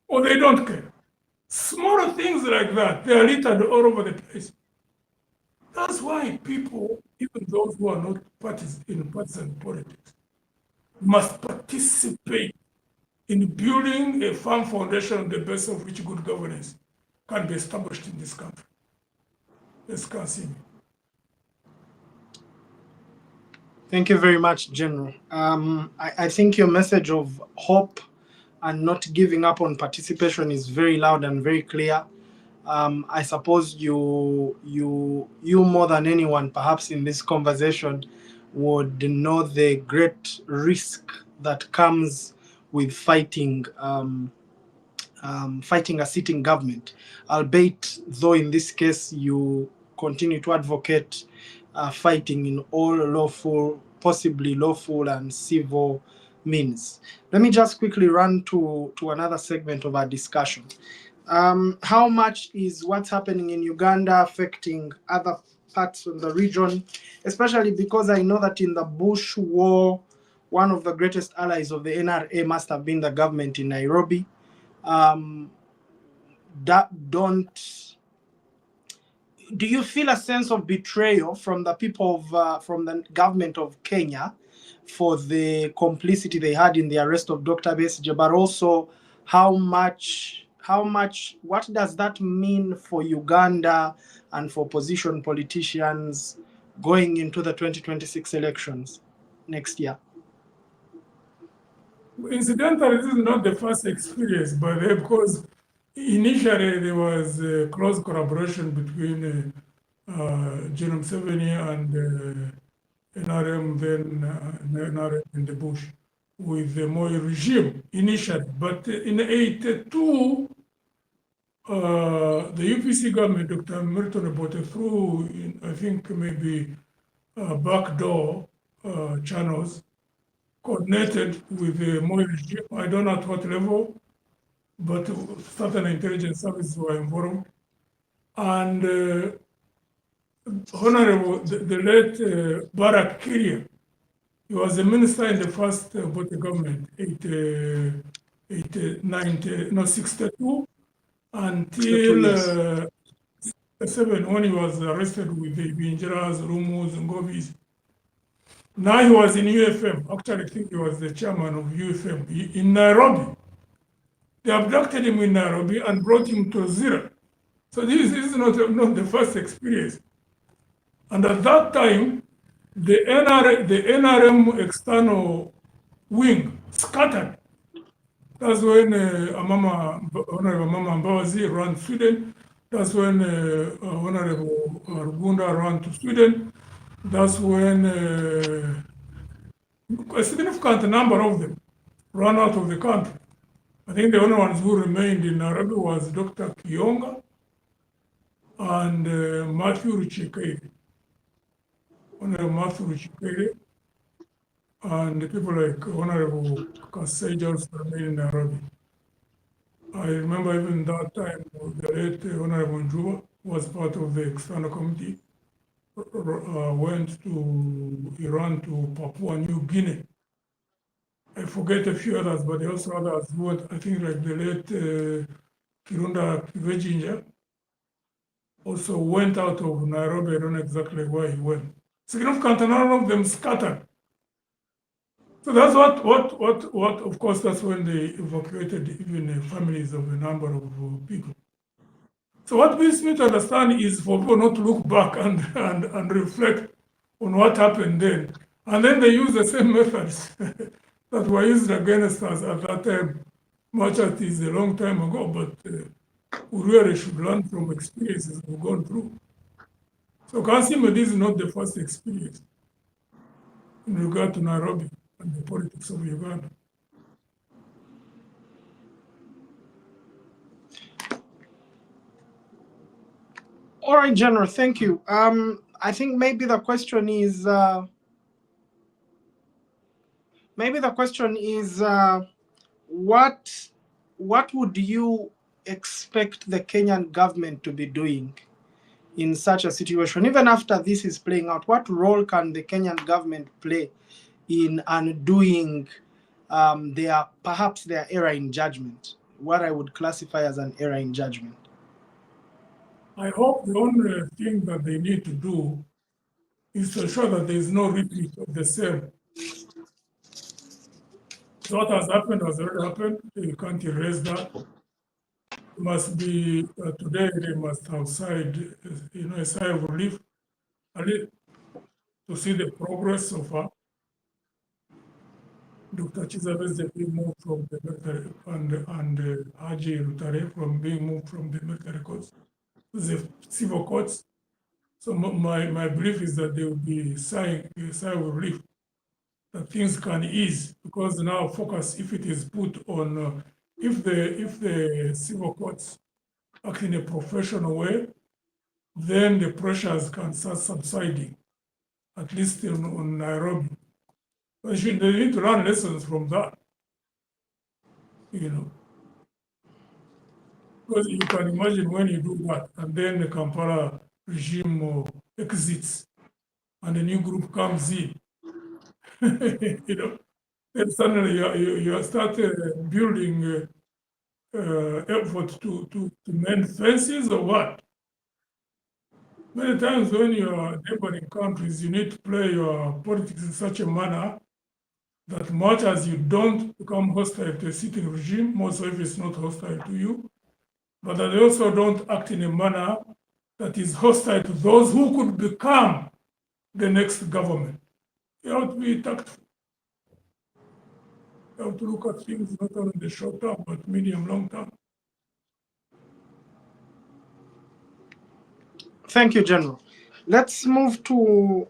or they don't care. Small things like that, they are littered all over the place. That's why people, even those who are not in partisan politics, must participate in building a firm foundation on the basis of which good governance can be established in this country. Let's Kansiime. Thank you very much, General. I think your message of hope and not giving up on participation is very loud and very clear. I suppose you more than anyone, perhaps in this conversation, would know the great risk that comes with fighting a sitting government, albeit though in this case you continue to advocate fighting in all lawful, possibly lawful and civil means. Let me just quickly run to another segment of our discussion. How much is what's happening in Uganda affecting other parts of the region, especially because I know that in the Bush War, one of the greatest allies of the NRA must have been the government in Nairobi. Do you feel a sense of betrayal from the people of from the government of Kenya for the complicity they had in the arrest of Dr. Besigye, but also how much what does that mean for Uganda and for opposition politicians going into the 2026 elections next year? Incidentally, this is not the first experience, but because initially there was a close collaboration between General Museveni and NRM, then NRM in the bush, with the Moi regime initially. But in 82, the UPC government, Dr. Milton Obote, through, I think, maybe backdoor channels, coordinated with the Moi regime. I don't know at what level, but certain intelligence services were involved. And Honorable, the late Barak Kiria, he was a minister in the first Obote government, 62 until Yes. 7, when he was arrested with the Binjeras, Rumus, and Ngobis. Now he was in UFM. Actually, I think he was the chairman of UFM in Nairobi. They abducted him in Nairobi and brought him to Zira. So this is not the first experience. And at that time, the NRM external wing scattered. That's when Honorable Mama Mbawazi ran Sweden. That's when Honorable Rugunda ran to Sweden. That's when a significant number of them ran out of the country. I think the only ones who remained in Nairobi was Dr. Kionga and Matthew Ruchikere. Honorable Matthew Ruchikere and people like Honorable Kasej also remained in Nairobi. I remember even that time the late Honorable Njuba was part of the external committee, went to Iran, to Papua New Guinea. I forget a few others, but there are also others who went, I think like the late Kirunda Kivejinja also went out of Nairobi. I don't know exactly where he went. Significant number of them scattered. So that's what of course, that's when they evacuated even the families of a number of people. So what this need to understand is for people not to look back and reflect on what happened then. And then they use the same methods that were used against us at that time, much as it is a long time ago, but we really should learn from experiences we've gone through. So Kansiime, this is not the first experience in regard to Nairobi and the politics of Uganda. All right, General, thank you. I think maybe the question is what would you expect the Kenyan government to be doing in such a situation? Even after this is playing out, what role can the Kenyan government play in undoing perhaps their error in judgment, what I would classify as an error in judgment? I hope the only thing that they need to do is to ensure that there is no repeat of the same. So what has already happened. You can't erase that. Must be today. They must have sighed, a sigh of relief, to see the progress so far. Dr. Chizabeze being moved from the military and Haji Rutare from being moved from the military courts to the civil courts. So my belief is that they will be sighing a sigh of relief that things can ease, because now focus, if it is put on, if the civil courts act in a professional way, then the pressures can start subsiding, at least on Nairobi. But they need to learn lessons from that, because you can imagine when you do that, and then the Kampala regime exits, and a new group comes in, then suddenly you start building effort to mend fences or what? Many times when you are neighboring countries, you need to play your politics in such a manner that much as you don't become hostile to a sitting regime, most of it is not hostile to you, but that they also don't act in a manner that is hostile to those who could become the next government. You have to be tactful. You have to look at things not only in the short term, but medium, long term. Thank you, General. Let's move to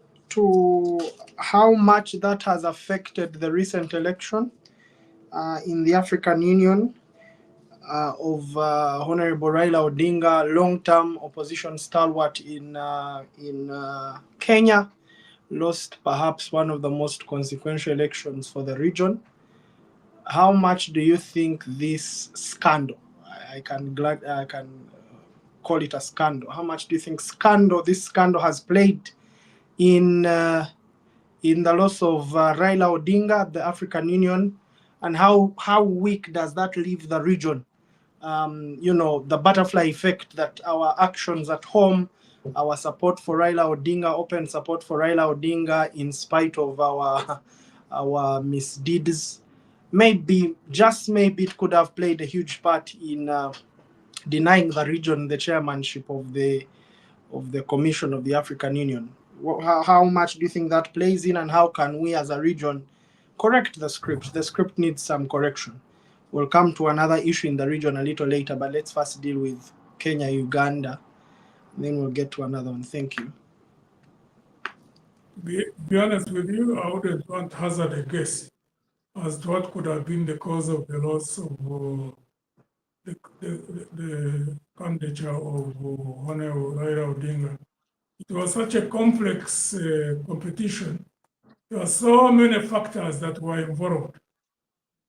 how much that has affected the recent election in the African Union of Honorable Raila Odinga, long-term opposition stalwart in Kenya, lost perhaps one of the most consequential elections for the region. How much do you think this scandal, I can call it a scandal, how much do you think this scandal has played in the loss of Raila Odinga, the African Union, and how weak does that leave the region? The butterfly effect that our actions at home, our support for Raila Odinga, open support for Raila Odinga, in spite of our misdeeds, maybe, just maybe, it could have played a huge part in denying the region the chairmanship of the Commission of the African Union. How much do you think that plays in, and how can we as a region correct the script? The script needs some correction. We'll come to another issue in the region a little later, but let's first deal with Kenya, Uganda, and then we'll get to another one. Thank you. To be honest with you, I wouldn't want to hazard a guess as to what could have been the cause of the loss of the candidature of Honorable Raila Odinga. It was such a complex competition. There were so many factors that were involved.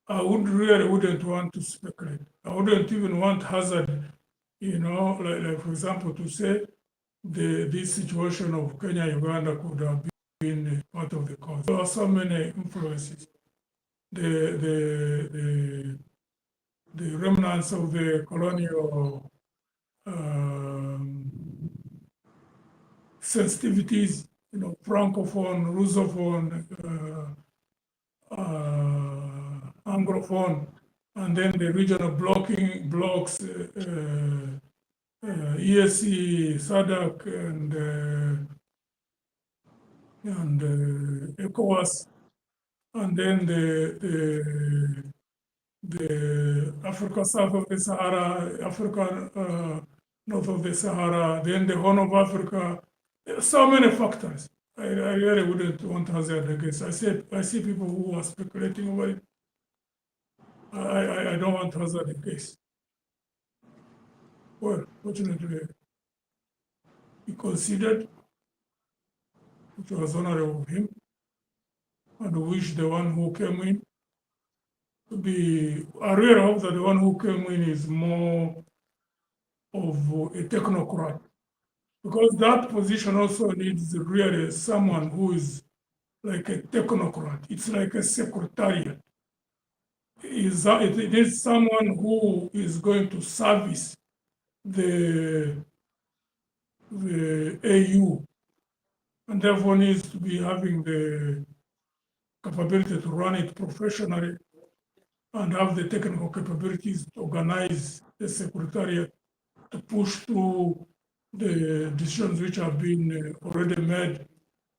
I wouldn't want to speculate. I wouldn't even want hazard, like for example, to say this situation of Kenya, Uganda could have been part of the cause. There are so many influences. The remnants of the colonial sensitivities, francophone, russophone, anglophone, and then the regional blocks, ESC, SADC, and ECOWAS, and then the Africa south of the Sahara, Africa north of the Sahara, then the Horn of Africa. There are so many factors. I really wouldn't want to hazard a guess. I see people who are speculating over it. I don't want to hazard a guess. Well, fortunately, he considered, which was honorable of him, and wish the one who came in to be. I really hope that the one who came in is more of a technocrat, because that position also needs really someone who is like a technocrat. It's like a secretariat. It is someone who is going to service the AU, and therefore needs to be having the capability to run it professionally and have the technical capabilities to organize the secretariat to push through the decisions which have been already made,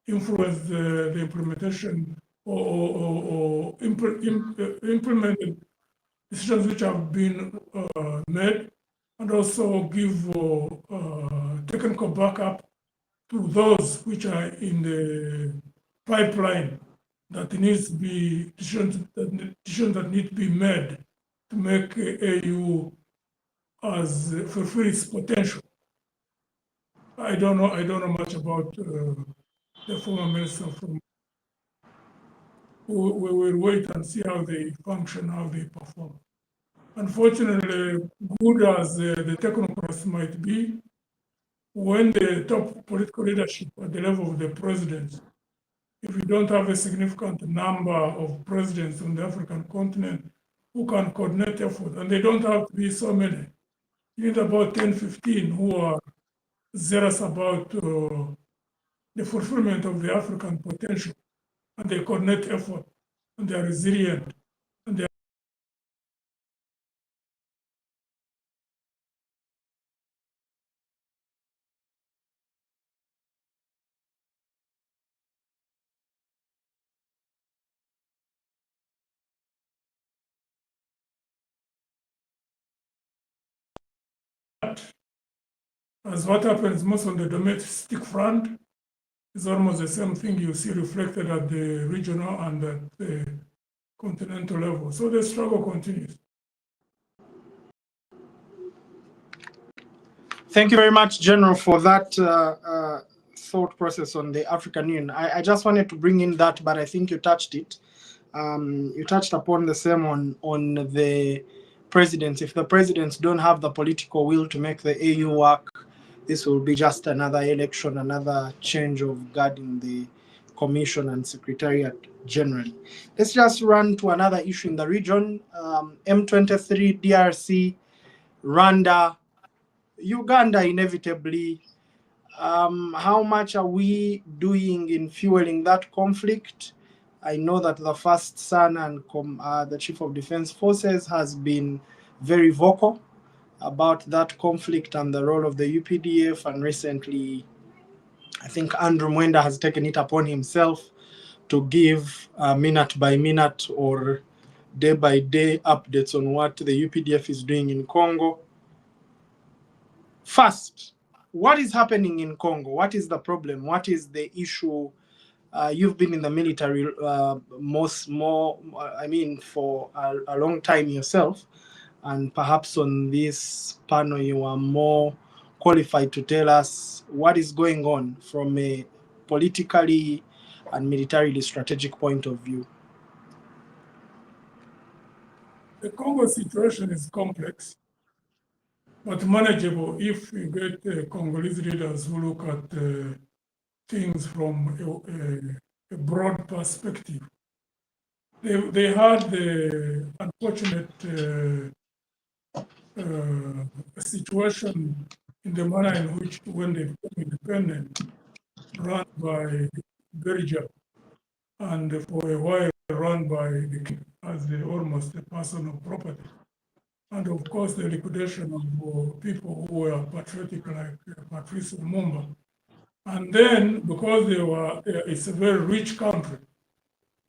influence the implementation or implemented decisions which have been made, and also give technical backup to those which are in the pipeline that needs to be decisions that need to be made to make AU as fulfill its potential. I don't know much about the former minister from. We will wait and see how they function, how they perform. Unfortunately, good as the technocrats might be, when the top political leadership at the level of the president, if you don't have a significant number of presidents on the African continent who can coordinate effort, and they don't have to be so many, you need about 10, 15 who are zealous about the fulfillment of the African potential, and they coordinate effort, and they are resilient, and they As what happens most on the domestic front is almost the same thing you see reflected at the regional and at the continental level. So the struggle continues. Thank you very much, General, for that thought process on the African Union. I just wanted to bring in that, but I think you touched it. You touched upon the same on the presidents. If the presidents don't have the political will to make the AU work, this will be just another election, another change of guard in the commission and secretariat generally. Let's just run to another issue in the region. M23, DRC, Rwanda, Uganda inevitably. How much are we doing in fueling that conflict? I know that the first son and the chief of defense forces has been very vocal about that conflict and the role of the UPDF, and recently I think Andrew Mwenda has taken it upon himself to give minute by minute or day by day updates on what the UPDF is doing in Congo. First, what is happening in Congo? What is the problem? What is the issue? You've been in the military for a long time yourself, and perhaps on this panel you are more qualified to tell us what is going on from a politically and militarily strategic point of view. The Congo situation is complex, but manageable if you get Congolese leaders who look at things from a broad perspective. They had the unfortunate situation in the manner in which, when they became independent, run by Belgium, and for a while run by the king as almost a personal property. And of course, the liquidation of people who were patriotic, like Patrice Lumumba. And then, because it's a very rich country,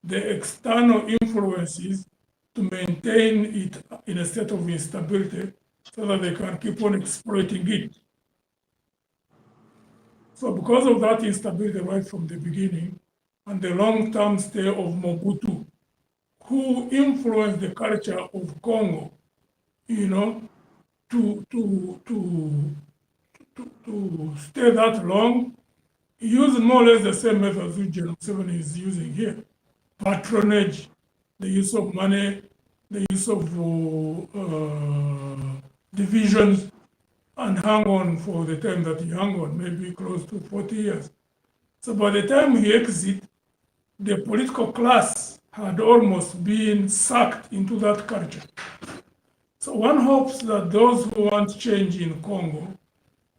the external influences to maintain it in a state of instability so that they can keep on exploiting it. So because of that instability right from the beginning, and the long-term stay of Mobutu, who influenced the culture of Congo, to stay that long, use more or less the same methods which General Museveni is using here. Patronage, the use of money, the use of divisions, and hang on for the time that he hung on, maybe close to 40 years. So by the time he exit, the political class had almost been sucked into that culture. So one hopes that those who want change in Congo,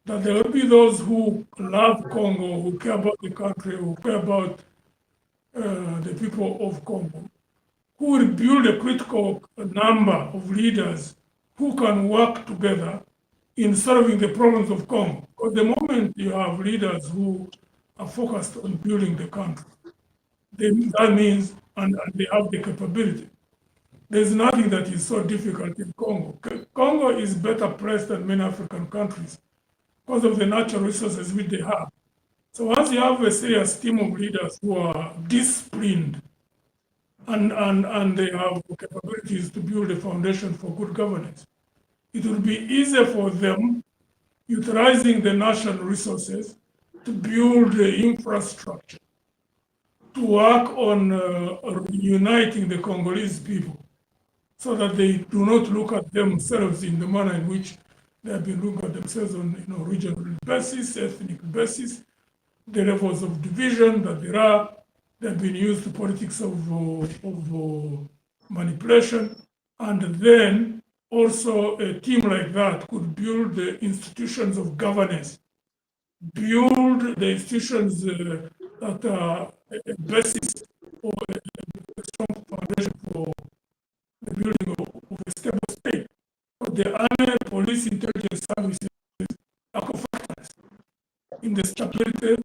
that there will be those who love Congo, who care about the country, who care about the people of Congo, who will build a critical number of leaders who can work together in solving the problems of Congo. Because the moment you have leaders who are focused on building the country, that means, and they have the capability. There's nothing that is so difficult in Congo. Congo is better placed than many African countries because of the natural resources which they have. So once you have a serious team of leaders who are disciplined and they have capabilities to build a foundation for good governance, it will be easier for them, utilizing the national resources, to build the infrastructure, to work on reuniting the Congolese people so that they do not look at themselves in the manner in which they have been looking at themselves on regional basis, ethnic basis, the levels of division that there are. They've been used to politics of manipulation. And then also a team like that could build the institutions of governance, build the institutions that are a basis or a strong foundation for the building of a stable state. But the army, police, intelligence services are co-factors in the stability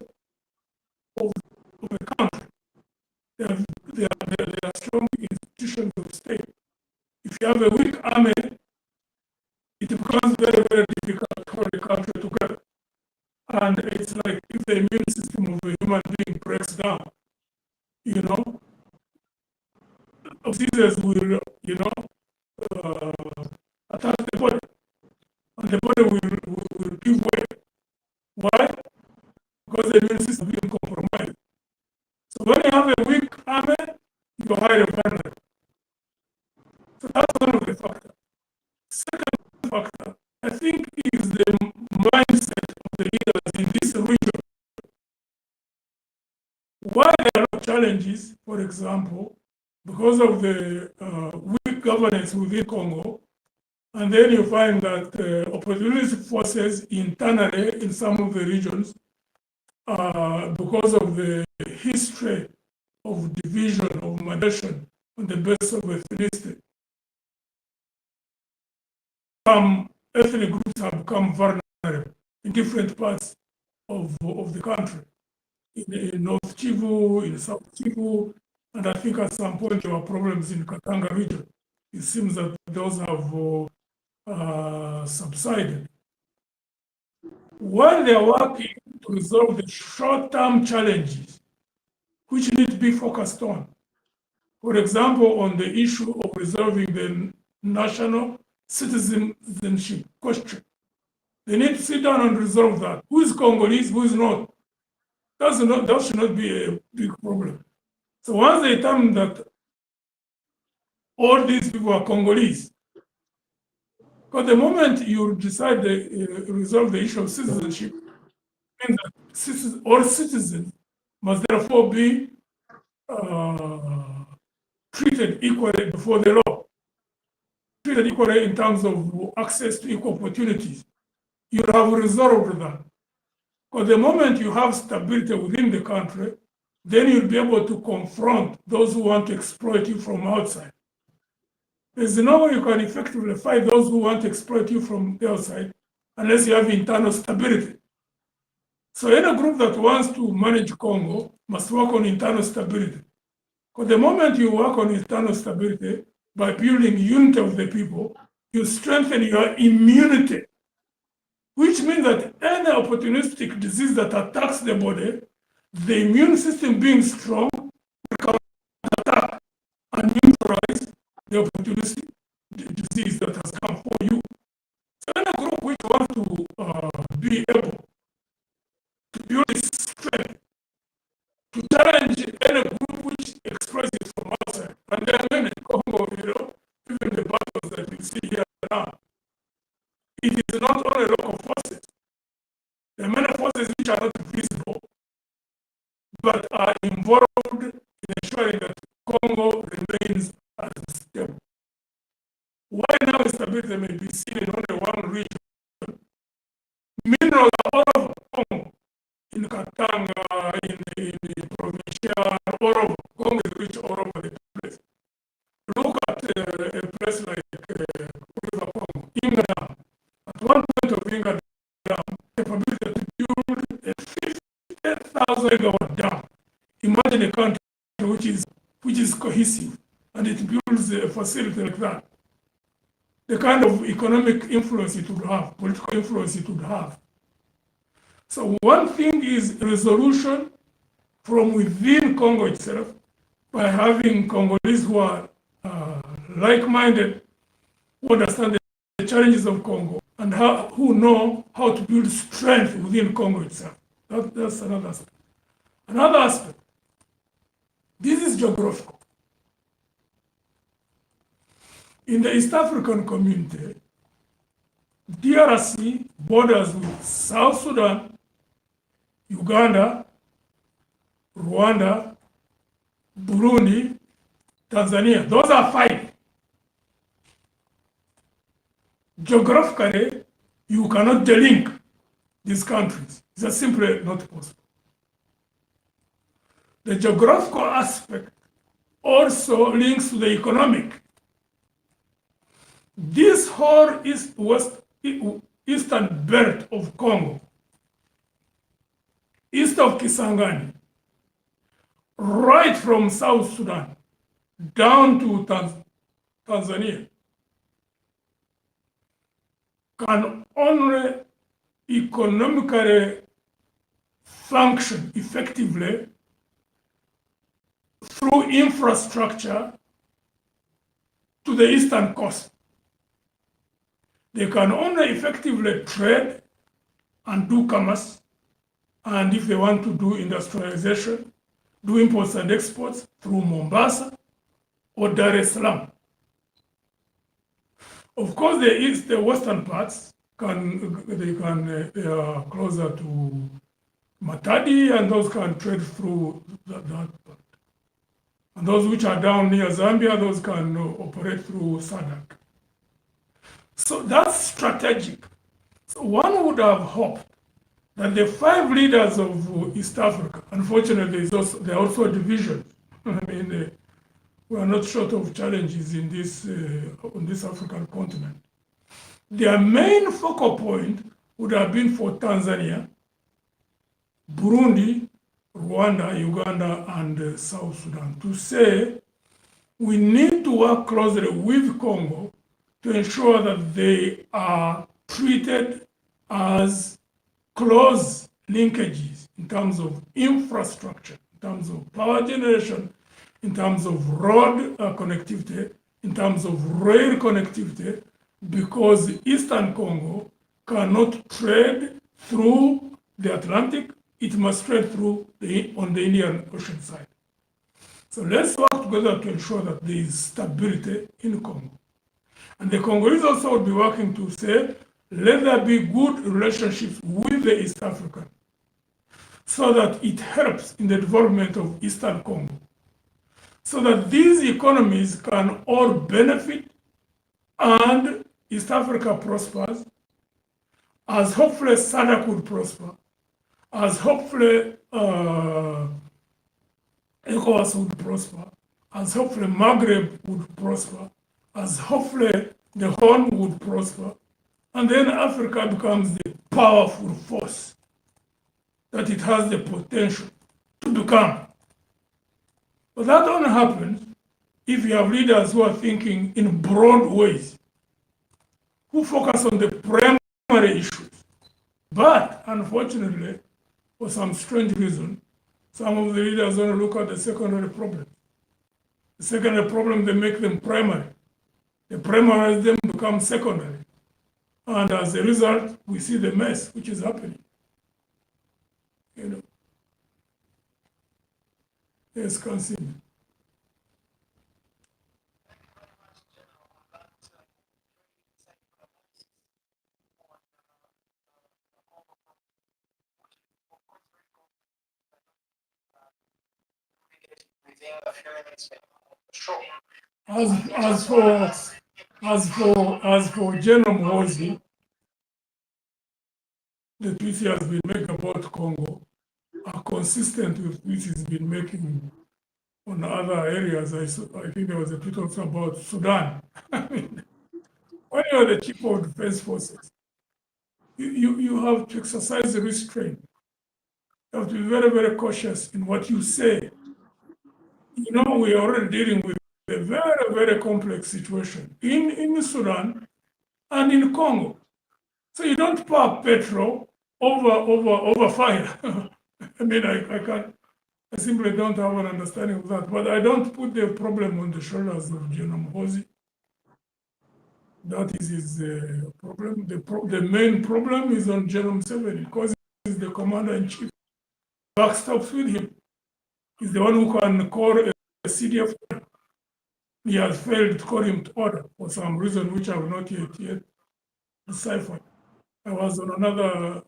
of a country. They are strong institutions of state. If you have a weak army, it becomes very, very difficult to hold the country together. immune system of a human being breaks down, diseases will, attack the body, and the body will give way. Why? Because the immune system is being compromised. So when you have a weak army, you're highly vulnerable. So that's one of the factors. Second factor, I think, is the mindset of the leaders in this region. Why there are challenges, for example, because of the weak governance within Congo, and then you find that opportunist forces internally in some of the regions, because of the history of division, of manipulation on the basis of ethnicity, some ethnic groups have become vulnerable in different parts of the country. In North Kivu, in South Kivu, and I think at some point there were problems in Katanga region. It seems that those have subsided. While they are working to resolve the short-term challenges, which need to be focused on, for example, on the issue of resolving the national citizenship question, they need to sit down and resolve that. Who is Congolese, who is not? That should not be a big problem. So once they determine that all these people are Congolese, because the moment you decide to resolve the issue of citizenship, means that all citizens must therefore be treated equally before the law, treated equally in terms of access to equal opportunities. You have resolved that. Because the moment you have stability within the country, then you'll be able to confront those who want to exploit you from outside. There's no way you can effectively fight those who want to exploit you from the outside unless you have internal stability. So any group that wants to manage Congo must work on internal stability. Because the moment you work on internal stability by building unity of the people, you strengthen your immunity, which means that any opportunistic disease that attacks the body, the immune system being strong, will attack and neutralize the opportunistic disease that has come for you. So any group which wants to be able to build this strength, to challenge any group which expresses from outside, and there are many in Congo, even the battles that you see here now, it is not only local forces. There are many forces which are not visible, but are involved in ensuring that Congo remains unstable. Why now stability may be seen in only one region? Minerals are all over Congo, in Katanga, in the provincial, all over. Congo is rich all over the place. Look at a place like River Congo, Inga Dam. At one point of Inga Dam, capability to build a 50,000 megawatt dam. Imagine a country which is cohesive and it builds a facility like that. The kind of economic influence it would have, political influence it would have. So one thing is resolution from within Congo itself by having Congolese who are like-minded, who understand the challenges of Congo and who know how to build strength within Congo itself. That's another aspect. Another aspect, this is geographical. In the East African community, DRC borders with South Sudan, Uganda, Rwanda, Burundi, Tanzania. Those are 5. Geographically, you cannot delink these countries. It's just simply not possible. The geographical aspect also links to the economic. This whole eastern belt of Congo, east of Kisangani, right from South Sudan down to Tanzania, can only economically function effectively through infrastructure to the eastern coast. They can only effectively trade and do commerce, and if they want to do industrialization, do imports and exports through Mombasa or Dar es Salaam. Of course, the western parts they are closer to Matadi, and those can trade through that part. And those which are down near Zambia, those can operate through SADC. So that's strategic. So one would have hoped that the 5 leaders of East Africa, unfortunately, there are also divisions. I mean, we are not short of challenges in this on this African continent. Their main focal point would have been for Tanzania, Burundi, Rwanda, Uganda, and South Sudan to say we need to work closely with Congo to ensure that they are treated as close linkages in terms of infrastructure, in terms of power generation, in terms of road connectivity, in terms of rail connectivity, because Eastern Congo cannot trade through the Atlantic, it must trade through on the Indian Ocean side. So let's work together to ensure that there is stability in Congo. And the Congolese also will be working to say, let there be good relationships with the East African, so that it helps in the development of Eastern Congo, so that these economies can all benefit and East Africa prospers, as hopefully SADC would prosper, as hopefully ECOWAS would prosper, as hopefully Maghreb would prosper, as hopefully the Horn would prosper, and then Africa becomes the powerful force that it has the potential to become. But that only happens if you have leaders who are thinking in broad ways, who focus on the primary issues. But unfortunately, for some strange reason, some of the leaders only look at the secondary problem. The secondary problem, they make them primary. The primary them become secondary. And as a result, we see the mess which is happening. You know. Yes, Kansiime. As for General Muhoozi, the tweets he has been making about Congo are consistent with tweets he's been making on other areas. I think there was a tweet also about Sudan. I mean, when you're the chief of defense forces, you have to exercise restraint. You have to be very, very cautious in what you say. You know, we are already dealing with a very, very complex situation in Sudan and in Congo. So you don't pour petrol over fire. I mean, I simply don't have an understanding of that. But I don't put the problem on the shoulders of General Muhoozi. That is his problem. The main problem is on General Museveni, because he's the commander-in-chief. Backstops with him. He's the one who can call a CDF. He has failed to call him to order for some reason which I have not yet deciphered. I was on another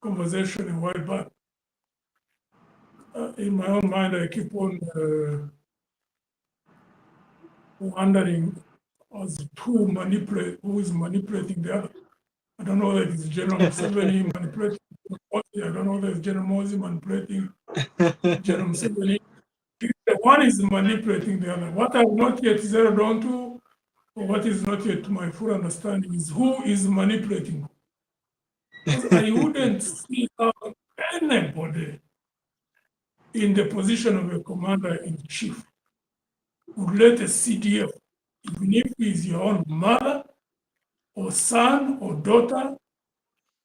conversation a while back. In my own mind, I keep on wondering as to who is manipulating the other. I don't know that it's General Museveni manipulating Muhoozi. I don't know that it's General Muhoozi manipulating General Museveni. The one is manipulating the other. What I've not yet zeroed onto, or what is not yet to my full understanding, is who is manipulating. Because I wouldn't see how anybody in the position of a commander-in-chief would let a CDF, even if he is your own mother or son or daughter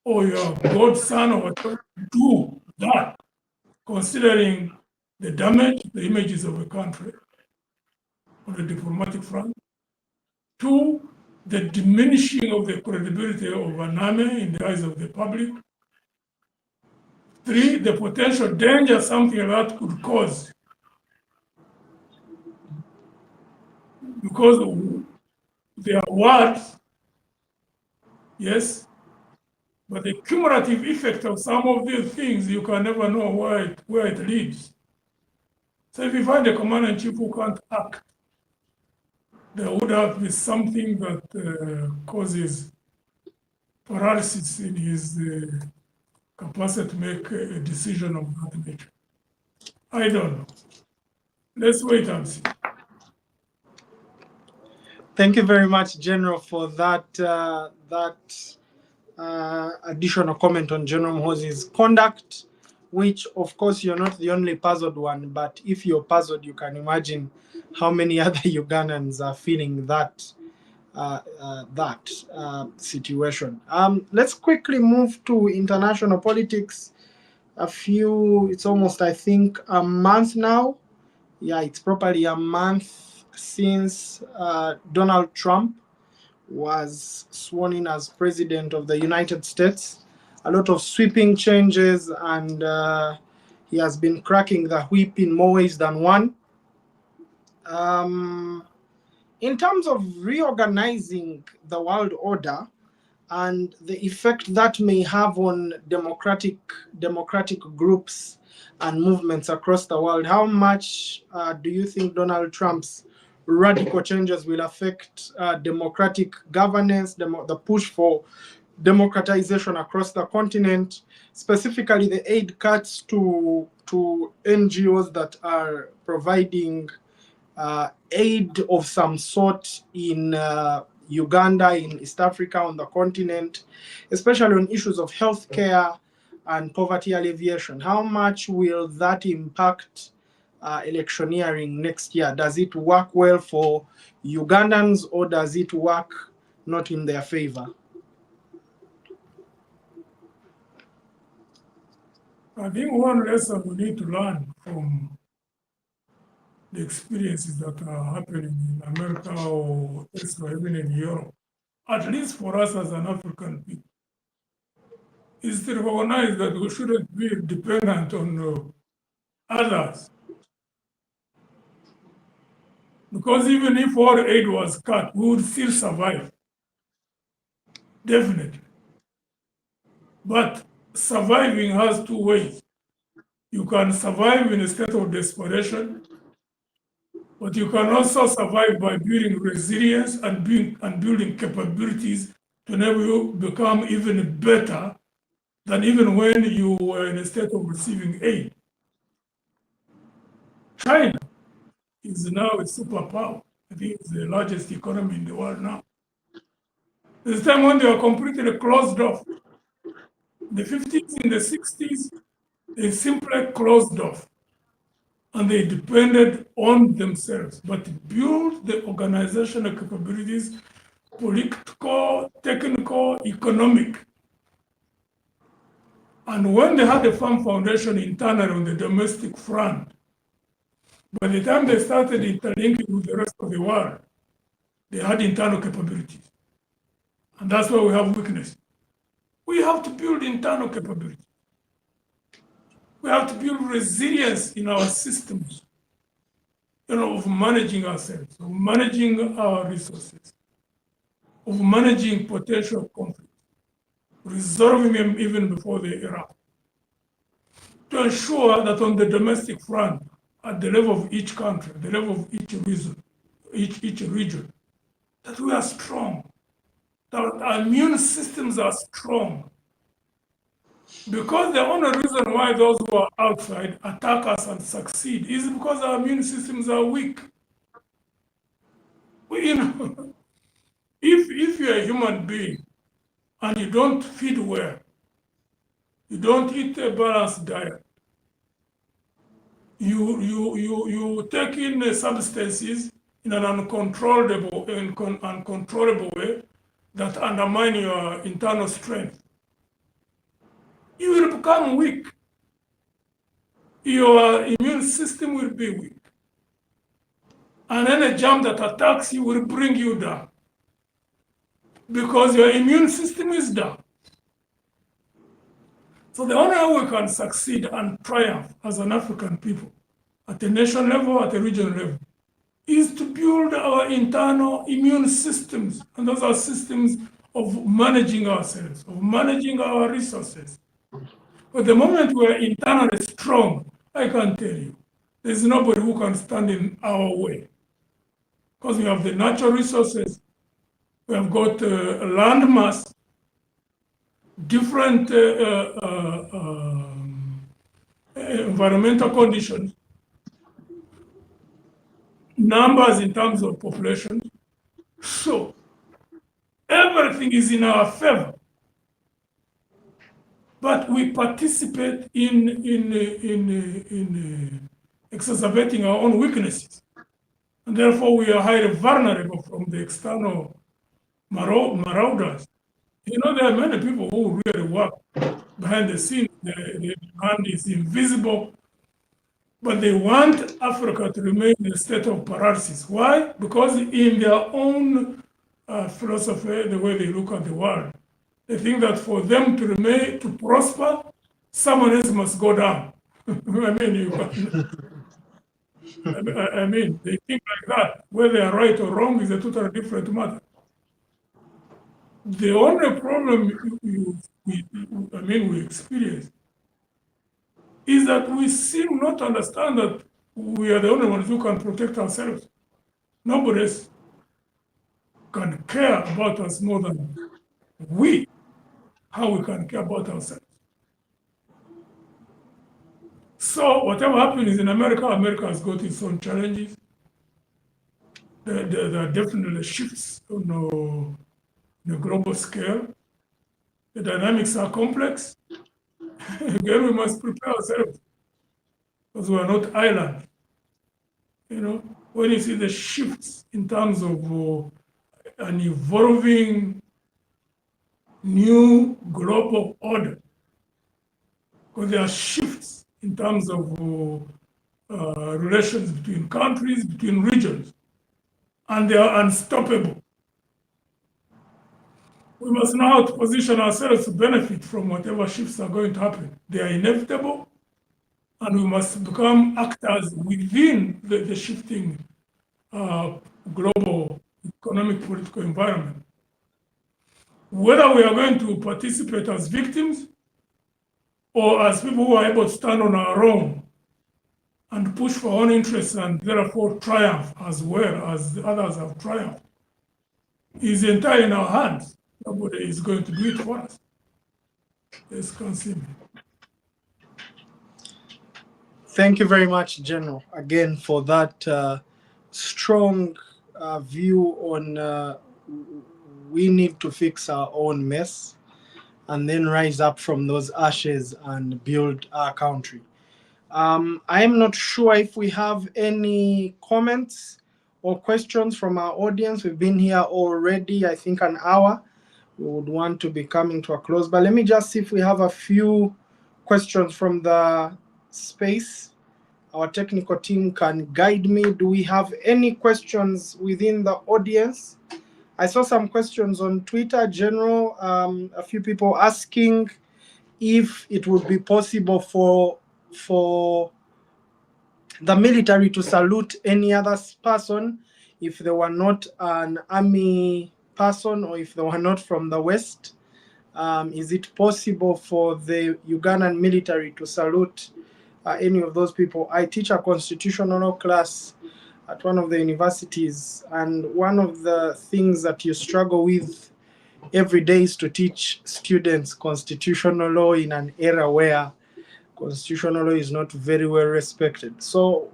or your godson or whatever, do that, considering the damage, the images of a country on the diplomatic front. Two, the diminishing of the credibility of an army in the eyes of the public. Three, the potential danger something like that could cause. Because there are words, yes, but the cumulative effect of some of these things, you can never know where it leads. So if you find a commander-in-chief who can't act, there would have to be something that causes paralysis in his capacity to make a decision of that nature. I don't know. Let's wait and see. Thank you very much, General, for that additional comment on General Muhoozi's conduct, which, of course, you're not the only puzzled one, but if you're puzzled, you can imagine how many other Ugandans are feeling that situation. Let's quickly move to international politics. It's almost, I think, a month now. Yeah, it's probably a month since Donald Trump was sworn in as president of the United States. A lot of sweeping changes, and he has been cracking the whip in more ways than one. In terms of reorganizing the world order and the effect that may have on democratic groups and movements across the world, how much do you think Donald Trump's radical changes will affect democratic governance, the push for democratization across the continent, specifically the aid cuts to NGOs that are providing aid of some sort in Uganda, in East Africa, on the continent, especially on issues of healthcare and poverty alleviation? How much will that impact electioneering next year? Does it work well for Ugandans, or does it work not in their favor? I think one lesson we need to learn from the experiences that are happening in America or elsewhere, even in Europe, at least for us as an African people, is to recognize that we shouldn't be dependent on others. Because even if all aid was cut, we would still survive. Definitely. But surviving has two ways. You can survive in a state of desperation, but you can also survive by building resilience and building capabilities to enable you become even better than even when you were in a state of receiving aid. China is now a superpower. I think it's the largest economy in the world now. There's a time when they were completely closed off. In the 50s, in the 60s, they simply closed off. And they depended on themselves, but built the organizational capabilities, political, technical, economic. And when they had a firm foundation internally on the domestic front, by the time they started interlinking with the rest of the world, they had internal capabilities. And that's why we have weakness. We have to build internal capabilities. We have to build resilience in our systems, of managing ourselves, of managing our resources, of managing potential conflict, resolving them even before they erupt, to ensure that on the domestic front, at the level of each country, the level of each region, that we are strong, that our immune systems are strong. Because the only reason why those who are outside attack us and succeed is because our immune systems are weak. If you're a human being and you don't feed well, you don't eat a balanced diet, you take in substances in an uncontrollable way that undermine your internal strength. you will become weak. Your immune system will be weak. And any germ that attacks you will bring you down. Because your immune system is down. So the only way we can succeed and triumph as an African people, at the nation level, at the regional level, is to build our internal immune systems. And those are systems of managing ourselves, of managing our resources. But the moment we are internally strong, I can tell you, there's nobody who can stand in our way. Because we have the natural resources, we have got land mass, different environmental conditions, numbers in terms of population. So everything is in our favor. But we participate in exacerbating our own weaknesses. And therefore, we are highly vulnerable from the external marauders. You know, there are many people who really work behind the scenes. The hand is invisible, but they want Africa to remain in a state of paralysis. Why? Because in their own philosophy, the way they look at the world, they think that for them to remain, to prosper, someone else must go down. I mean, they think like that. Whether they are right or wrong is a totally different matter. The only problem we experience is that we seem not to understand that we are the only ones who can protect ourselves. Nobody else can care about us more than how we can care about ourselves. So whatever happens in America, America has got its own challenges. There are definitely shifts on the global scale. The dynamics are complex. Again, we must prepare ourselves because we are not island. You know, when you see the shifts in terms of an evolving new global order, because there are shifts in terms of relations between countries, between regions, and they are unstoppable. We must know how to position ourselves to benefit from whatever shifts are going to happen. They are inevitable, and we must become actors within the shifting global economic political environment. Whether we are going to participate as victims or as people who are able to stand on our own and push for our own interests and therefore triumph as well as the others have triumphed is entirely in our hands. Nobody is going to do it for us. Yes, Kansiime. Thank you very much, General, again for that strong view on we need to fix our own mess and then rise up from those ashes and build our country. I am not sure if we have any comments or questions from our audience. We've been here already, I think, an hour. We would want to be coming to a close, but let me just see if we have a few questions from the space. Our technical team can guide me. Do we have any questions within the audience? I saw some questions on Twitter, General, a few people asking if it would be possible for the military to salute any other person if they were not an army person or if they were not from the West. Is it possible for the Ugandan military to salute any of those people? I teach a constitutional law class at one of the universities, and one of the things that you struggle with every day is to teach students constitutional law in an era where constitutional law is not very well respected. So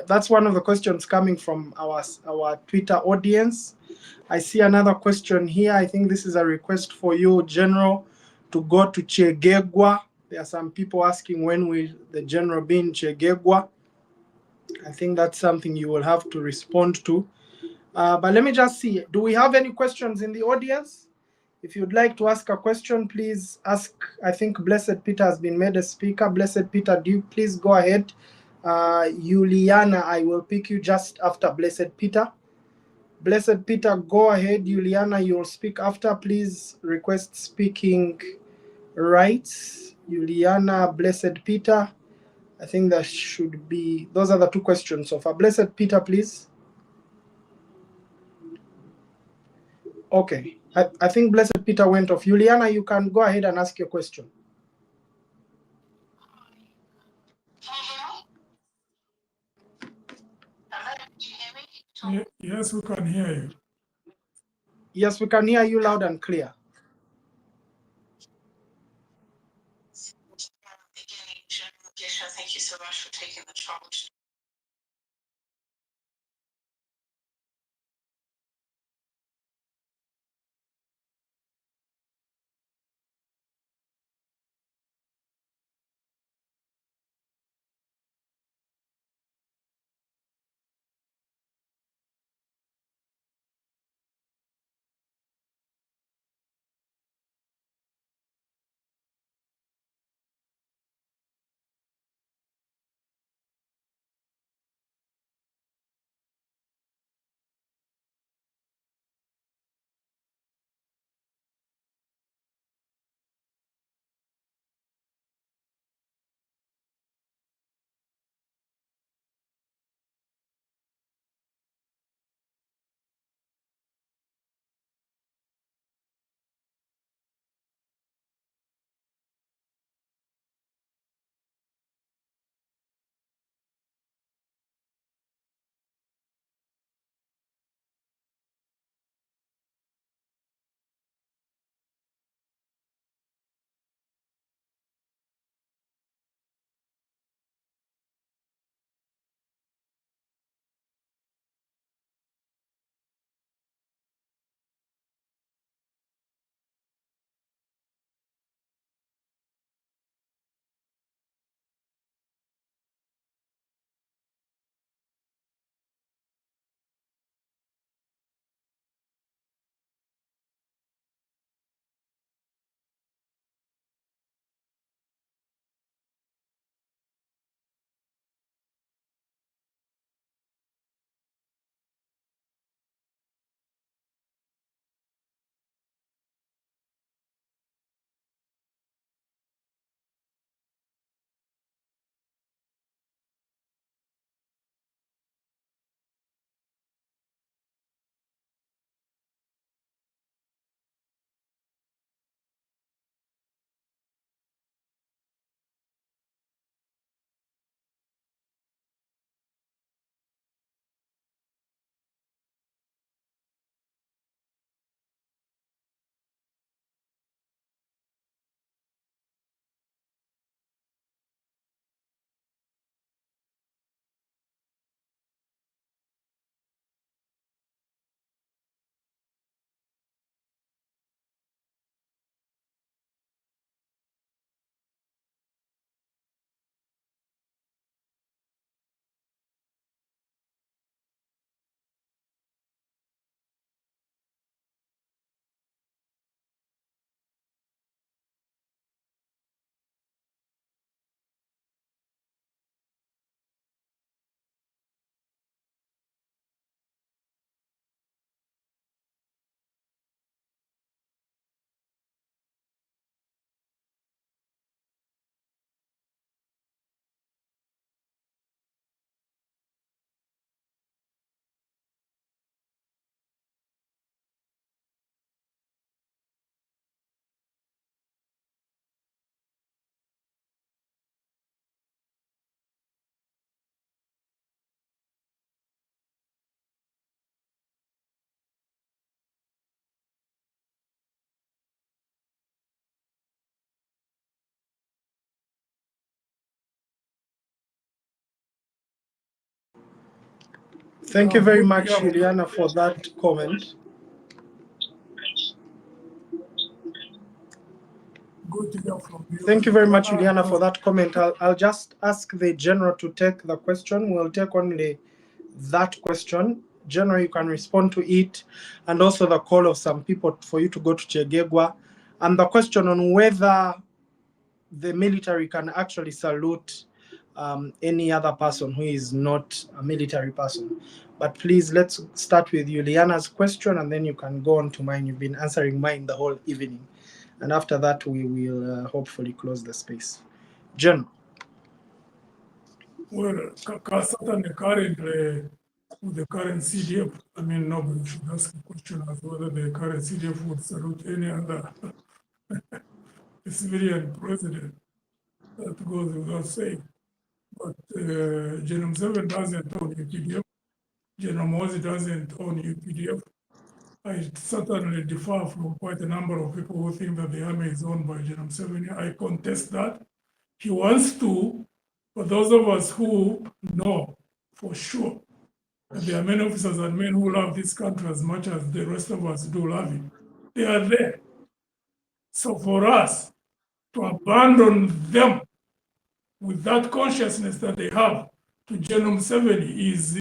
that's one of the questions coming from our Twitter audience. I see another question here. I think this is a request for you, General, to go to Chegegwa. There are some people asking when will the General be in Chegegwa. I think that's something you will have to respond to. But let me just see. Do we have any questions in the audience? If you'd like to ask a question, please ask. I think Blessed Peter has been made a speaker. Blessed Peter, do you please go ahead? Juliana, I will pick you just after Blessed Peter. Blessed Peter, go ahead. Juliana, you'll speak after. Please request speaking rights. Juliana, Blessed Peter. I think that should be, those are the two questions so far. Blessed Peter, please. Okay, I think Blessed Peter went off. Juliana, you can go ahead and ask your question. Yes, we can hear you. Yes, we can hear you loud and clear. Thank you so much for taking the charge. Thank you very much, Juliana, for that comment. Good to hear from you. Thank you very much, Juliana, for that comment. I'll just ask the general to take the question. We'll take only that question. General, you can respond to it, and also the call of some people for you to go to Chegegwa, and the question on whether the military can actually salute any other person who is not a military person. But please, let's start with Juliana's question, and then you can go on to mine. You've been answering mine the whole evening. And after that, we will hopefully close the space. General. Well, certainly currently, with the current CDF, I mean, nobody should ask a question as whether the current CDF would salute any other civilian president. That goes without saying. But General 7 doesn't own UPDF. General Mozi doesn't own UPDF. I certainly differ from quite a number of people who think that the army is owned by General 7. I contest that. He wants to, but those of us who know for sure that there are many officers and men who love this country as much as the rest of us do love it, they are there. So for us to abandon them with that consciousness that they have to Genome 70 is